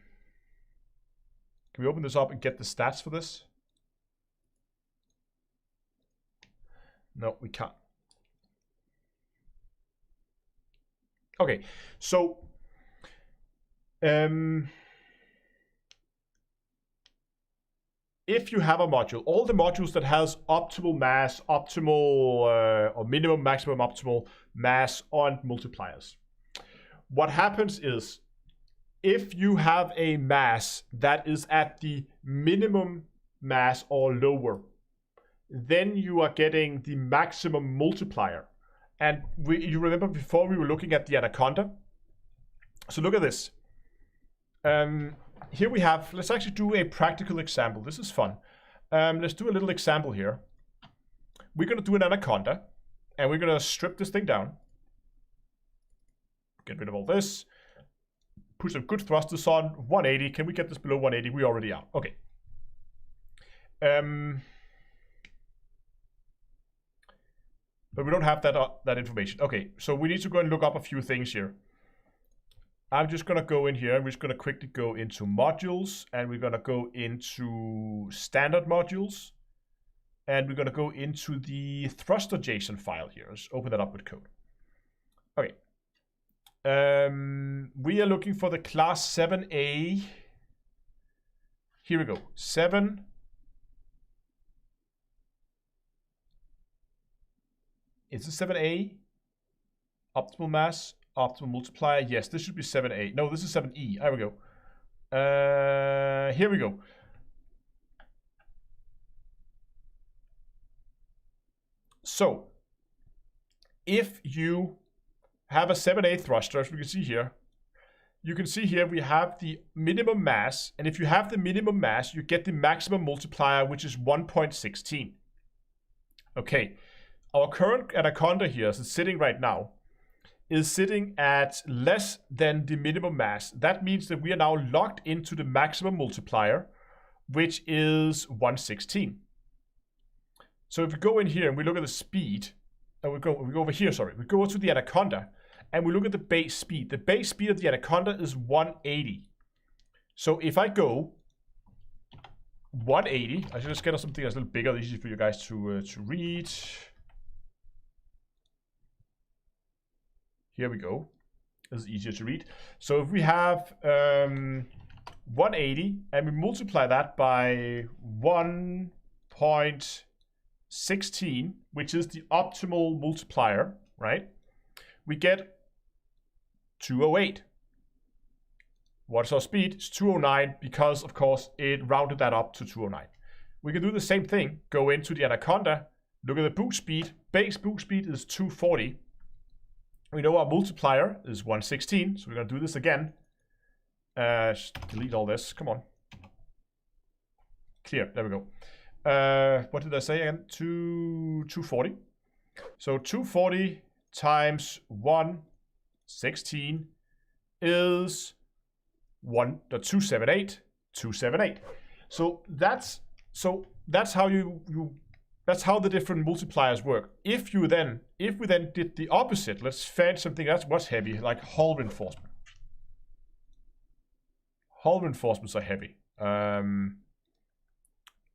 we open this up and get the stats for this? No, we can't. Okay, so if you have a module, all the modules that has optimal mass, optimal or minimum, maximum, optimal mass on multipliers, what happens is if you have a mass that is at the minimum mass or lower, then you are getting the maximum multiplier. And you remember before we were looking at the Anaconda? So look at this. Here we have, let's actually do a practical example. This is fun. Let's do a little example here. We're going to do an Anaconda, and we're going to strip this thing down. Get rid of all this. Put some good thrusters on. 180. Can we get this below 180? We already are. Okay. But we don't have that information. Okay, so we need to go and look up a few things here. I'm just going to go in here. I'm just going to quickly go into modules, and we're going to go into standard modules, and we're going to go into the thruster JSON file here. Let's open that up with code. Okay. We are looking for the class 7A. Here we go. 7. Is it 7A? Optimal mass, optimal multiplier. Yes, this should be 7A. No, this is 7E. There we go. Here we go. So, if you have a 7A thruster, as we can see here, you can see here we have the minimum mass. And if you have the minimum mass, you get the maximum multiplier, which is 1.16. Okay. Our current Anaconda here, as it's sitting right now, is sitting at less than the minimum mass. That means that we are now locked into the maximum multiplier, which is 116. So if we go in here and we look at the speed, and we go over here, sorry, we go to the Anaconda, and we look at the base speed. The base speed of the Anaconda is 180. So if I go 180, I should just get something that's a little bigger, easy for you guys to read. Here we go. This is easier to read. So if we have 180 and we multiply that by 1.16, which is the optimal multiplier, right? We get 208. What's our speed? It's 209 because, of course, it rounded that up to 209. We can do the same thing. Go into the Anaconda. Look at the boot speed. Base boot speed is 240. We know our multiplier is 116, so we're going to do this again. Delete all this. Come on. Clear. There we go. What did I say again? 240. So 240 times 116 is 278. So that's how that's how the different multipliers work. If we then did the opposite, let's find something else what's heavy, like hull reinforcement. Hull reinforcements are heavy. Can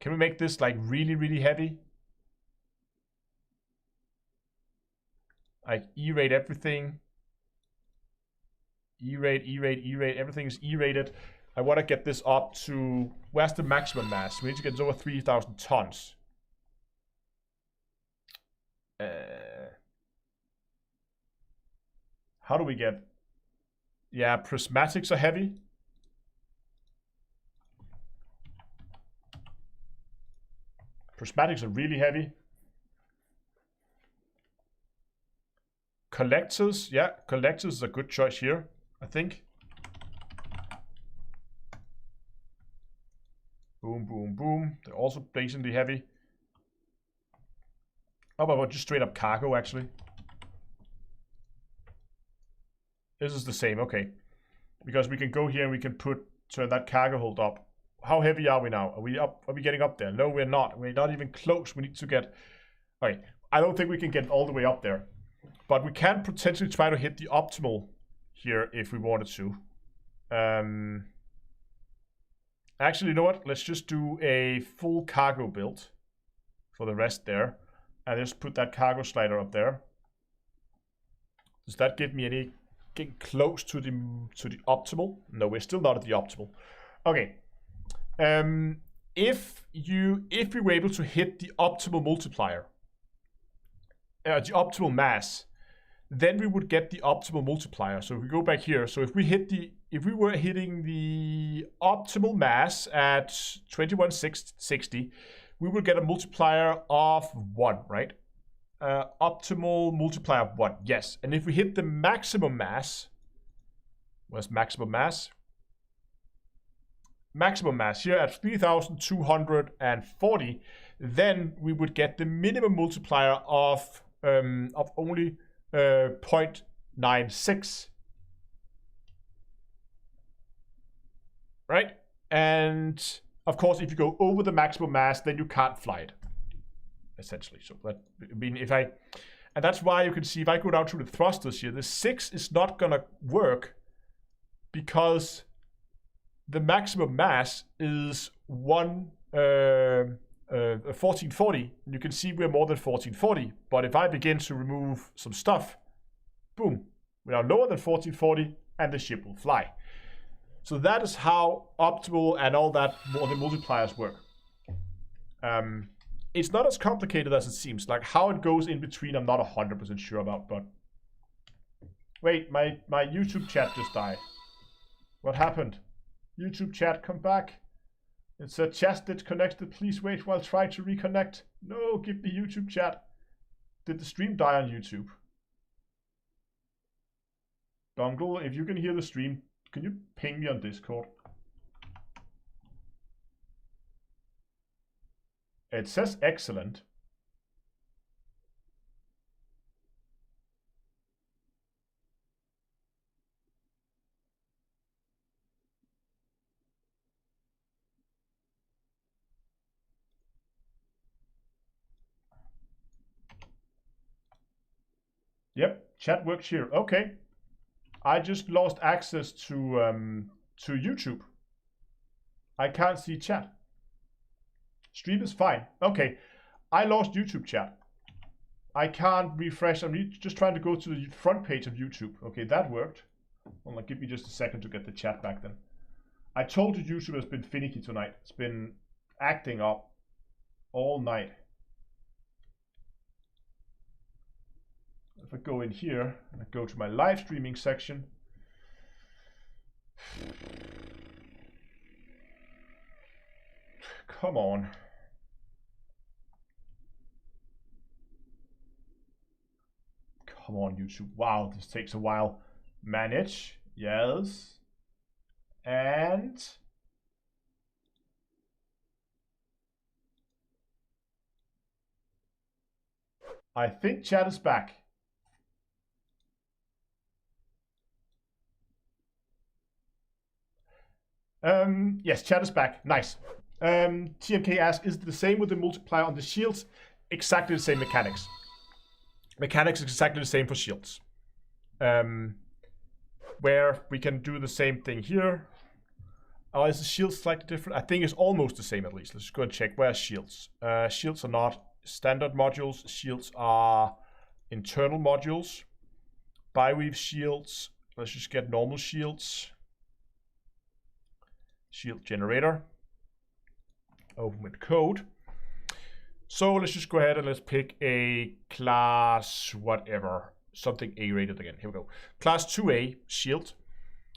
we make this like really, really heavy? Like E-rate everything. E-rate, everything is E-rated. I want to get this up to, where's the maximum mass? We need to get it over 3,000 tons. How do we get, yeah, prismatics are heavy. Prismatics are really heavy. Collectors, yeah, collectors is a good choice here, I think. Boom, boom, boom. They're also blazingly heavy. How about just straight up cargo, actually? This is the same, okay. Because we can go here and we can turn that cargo hold up. How heavy are we now? Are we getting up there? No, we're not. We're not even close. We need to get... Okay, I don't think we can get all the way up there. But we can potentially try to hit the optimal here if we wanted to. Actually, you know what? Let's just do a full cargo build for the rest there. And just put that cargo slider up there. Does that give me any getting close to the optimal? No, we're still not at the optimal. Okay. If we were able to hit the optimal multiplier, the optimal mass, then we would get the optimal multiplier. So if we go back here, so if we were hitting the optimal mass at 2160, we will get a multiplier of 1, right? Optimal multiplier of 1, yes. And if we hit the maximum mass, where's maximum mass? Maximum mass here at 3,240, then we would get the minimum multiplier of only 0.96. Right? And of course, if you go over the maximum mass, then you can't fly it. Essentially. So that, I mean, and that's why you can see if I go down to the thrusters here, the 6 is not gonna work because the maximum mass is 1440. And you can see we're more than 1440. But if I begin to remove some stuff, boom, we are lower than 1440 and the ship will fly. So that is how optimal and all that, the multipliers work. It's not as complicated as it seems. Like how it goes in between, I'm not 100% sure about, but... Wait, my YouTube chat just died. What happened? YouTube chat, come back. It said chat disconnected. Please wait while I try to reconnect. No, give me YouTube chat. Did the stream die on YouTube? Dongle, if you can hear the stream, can you ping me on Discord? It says excellent. Yep, chat works here. Okay. I just lost access to YouTube. I can't see chat. Stream is fine. Okay. I lost YouTube chat. I can't refresh. I'm just trying to go to the front page of YouTube. Okay, that worked. Well, give me just a second to get the chat back then. I told you YouTube has been finicky tonight. It's been acting up all night. If I go in here and I go to my live streaming section, come on. Come on, YouTube. Wow, this takes a while. Manage, yes. And I think chat is back. Yes, chat is back. Nice. TMK asks, is it the same with the multiplier on the shields? Exactly the same mechanics. Mechanics is exactly the same for shields. Where we can do the same thing here. Oh, is the shield slightly different? I think it's almost the same at least. Let's just go and check. Where are shields? Shields are not standard modules. Shields are internal modules. Biweave shields. Let's just get normal shields. Shield generator. Open with code. So let's just go ahead and let's pick a class whatever. Something A rated again. Here we go. Class 2A shield.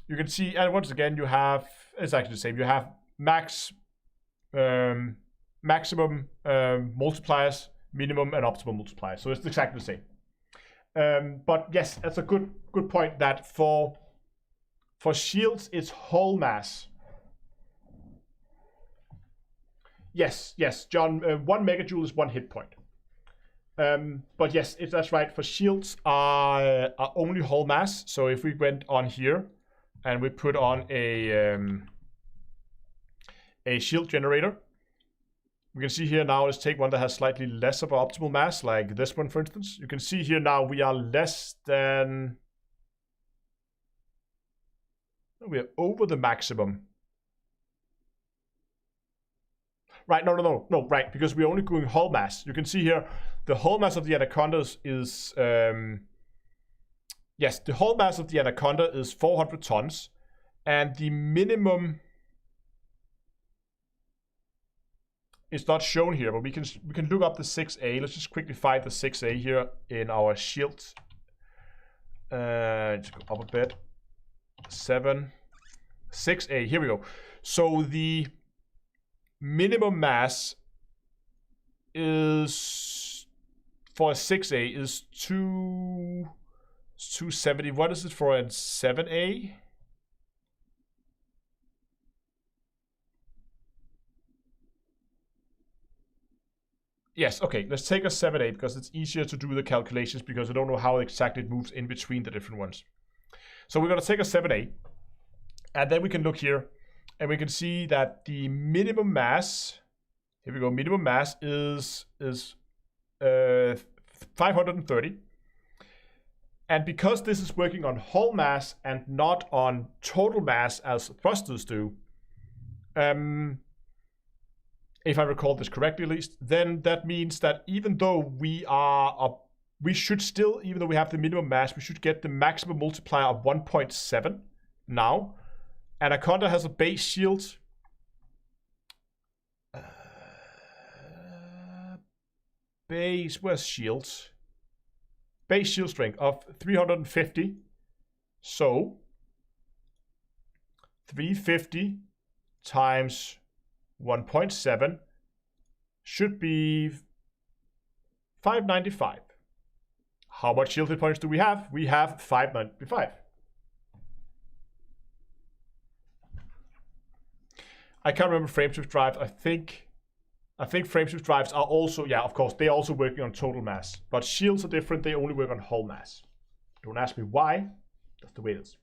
You can see, and once again, you have, it's actually the same. You have maximum multipliers, minimum and optimal multipliers. So it's exactly the same. But yes, that's a good point that for shields, it's whole mass. Yes, John, 1 megajoule is 1 hit point. But yes, that's right. For shields are only whole mass. So if we went on here and we put on a shield generator, we can see here now, let's take one that has slightly less of an optimal mass, like this one, for instance. You can see here now we are less than, we are over the maximum. Right, no, right, because we're only going whole mass. You can see here, the whole mass of the Anaconda is, yes, the whole mass of the Anaconda is 400 tons, and the minimum is not shown here, but we can look up the 6A. Let's just quickly find the 6A here in our shield. Just go up a bit. 6A, here we go. So the minimum mass is for a 6A is 270. What is it for a 7A? Yes, okay, let's take a 7A because it's easier to do the calculations because I don't know how exactly it moves in between the different ones. So we're going to take a 7A, and then we can look here and we can see that the minimum mass, here we go, minimum mass is 530. And because this is working on whole mass and not on total mass as thrusters do, if I recall this correctly at least, then that means that even though we should still, even though we have the minimum mass, we should get the maximum multiplier of 1.7 now. Anaconda has a base shield. Where's shields? Base shield strength of 350. So 350 times 1.7 should be 595. How much shield hit points do we have? We have 595. I can't remember frameshift drives. I think frameshift drives are also, yeah, of course, they're also working on total mass. But shields are different. They only work on whole mass. Don't ask me why. That's the way it is.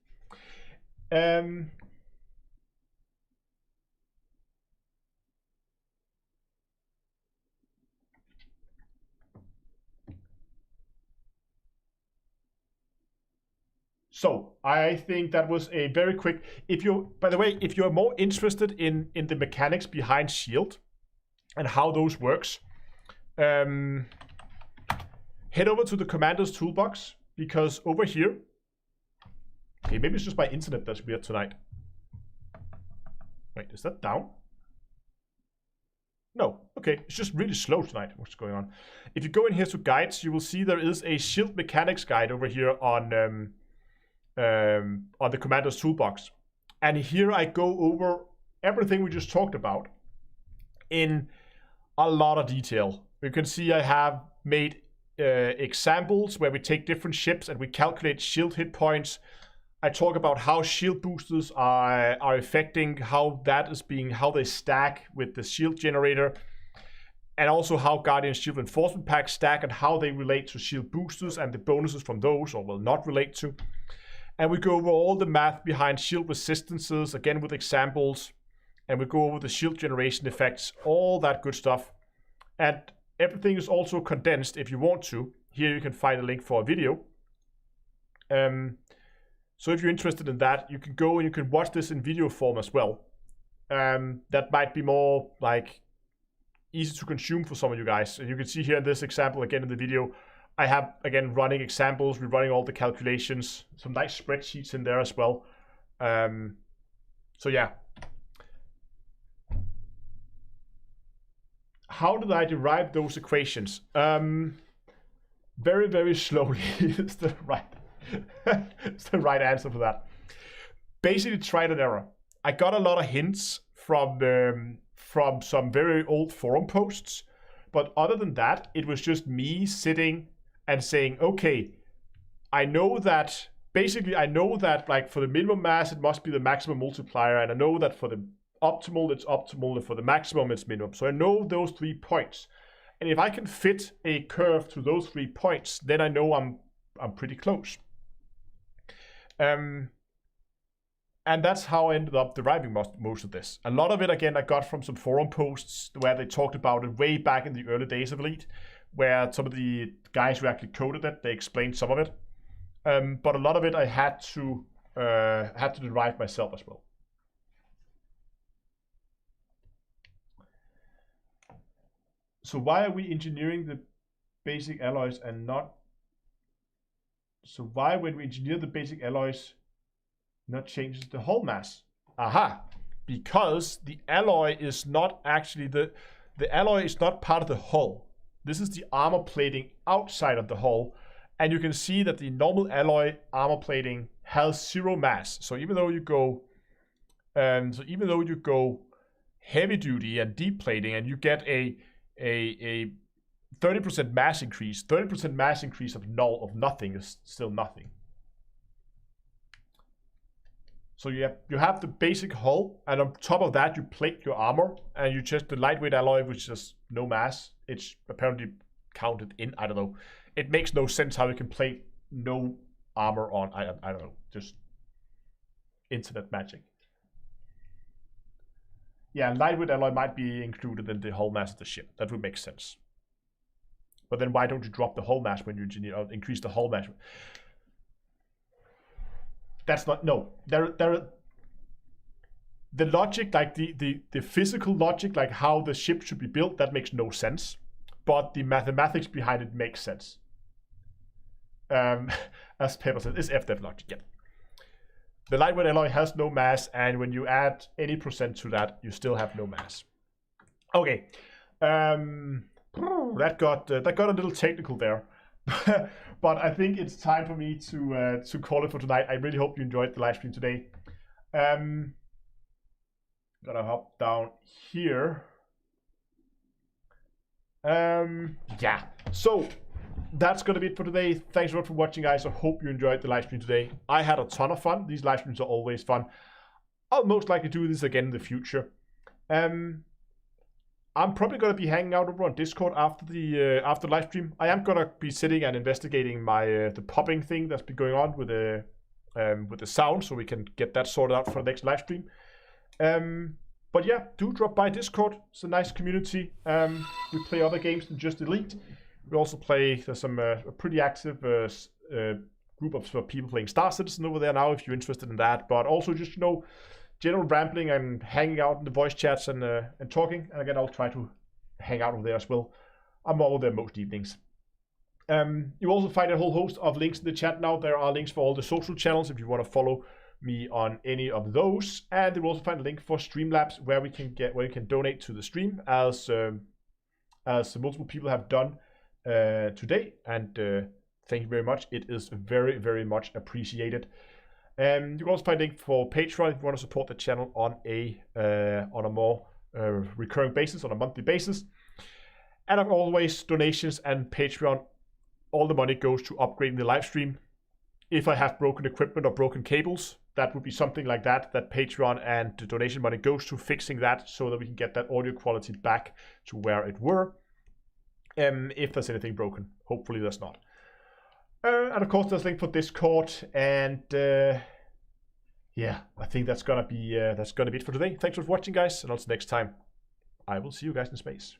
So I think that was a very quick. By the way, if you're more interested in the mechanics behind shield and how those works, head over to the Commander's Toolbox, because over here, okay, maybe it's just my internet that's weird tonight. Wait, is that down? No, okay, it's just really slow tonight. What's going on? If you go in here to guides, you will see there is a shield mechanics guide over here on the Commander's Toolbox. And here I go over everything we just talked about in a lot of detail. You can see I have made examples where we take different ships and we calculate shield hit points. I talk about how shield boosters are affecting how they stack with the shield generator. and also how Guardian Shield Reinforcement Packs stack and how they relate to shield boosters and the bonuses from those, or will not relate to. And we go over all the math behind shield resistances, again with examples, and we go over the shield generation effects, all that good stuff. And everything is also condensed if you want to. Here you can find a link for a video. So if you're interested in that, you can go and you can watch this in video form as well. That might be more like easy to consume for some of you guys. And you can see here in this example again in the video, I have again running examples, we're running all the calculations, some nice spreadsheets in there as well. So yeah. How did I derive those equations? Very, very slowly is the right answer for that. Basically trial and error. I got a lot of hints from some very old forum posts, but other than that, it was just me sitting and saying, okay, I know that like for the minimum mass, it must be the maximum multiplier, and I know that for the optimal, it's optimal, and for the maximum, it's minimum. So I know those 3 points. And if I can fit a curve to those 3 points, then I know I'm pretty close. And that's how I ended up deriving most of this. A lot of it, again, I got from some forum posts where they talked about it way back in the early days of Elite, where some of the guys who actually coded it, they explained some of it. But a lot of it I had to derive myself as well. So why are we engineering the basic alloys and not? So why, when we engineer the basic alloys, not changes the hull mass? Aha! Because the alloy is not actually the alloy is not part of the hull. This is the armor plating outside of the hull, and you can see that the normal alloy armor plating has 0 mass. So even though you go, heavy duty and deep plating, and you get a 30% mass increase. 30% mass increase of nothing is still nothing. So you have the basic hull, and on top of that you plate your armor, and you just the lightweight alloy, which is no mass. It's apparently counted in. I don't know. It makes no sense how you can plate no armor on. I don't know. Just internet magic. Yeah, lightweight alloy might be included in the hull mass of the ship. That would make sense. But then why don't you drop the hull mass when you engineer, or increase the hull mass? That's not, no. The logic, like the physical logic, like how the ship should be built, that makes no sense. But the mathematics behind it makes sense. As Pepper said, it's FDev logic, yeah. The lightweight alloy has no mass, and when you add any percent to that, you still have no mass. Okay, that got a little technical there, but I think it's time for me to call it for tonight. I really hope you enjoyed the live stream today. Gonna hop down here. Yeah. So that's going to be it for today. Thanks a lot for watching, guys. I hope you enjoyed the live stream today. I had a ton of fun. These live streams are always fun. I'll most likely do this again in the future. I'm probably going to be hanging out over on Discord after the live stream. I am going to be sitting and investigating my the popping thing that's been going on with the sound, so we can get that sorted out for the next live stream. But yeah, do drop by Discord. It's a nice community. We play other games than just Elite. We also play, there's some a pretty active group of people playing Star Citizen over there now, if you're interested in that. But also just, you know, general rambling and hanging out in the voice chats and talking. And again, I'll try to hang out over there as well. I'm over there most evenings. You also find a whole host of links in the chat now. There are links for all the social channels if you want to follow me on any of those. And you will also find a link for Streamlabs where you can donate to the stream, as multiple people have done today, and thank you very much. It is very, very much appreciated. You can also find a link for Patreon if you want to support the channel on a more recurring basis, on a monthly basis. And as always, donations and Patreon, all the money goes to upgrading the live stream. If I have broken equipment or broken cables, that would be something like that Patreon and the donation money goes to fixing that, so that we can get that audio quality back to where it were. if there's anything broken. Hopefully there's not. And of course there's a link for Discord, and yeah, I think that's gonna be it for today. Thanks for watching, guys, and until next time, I will see you guys in space.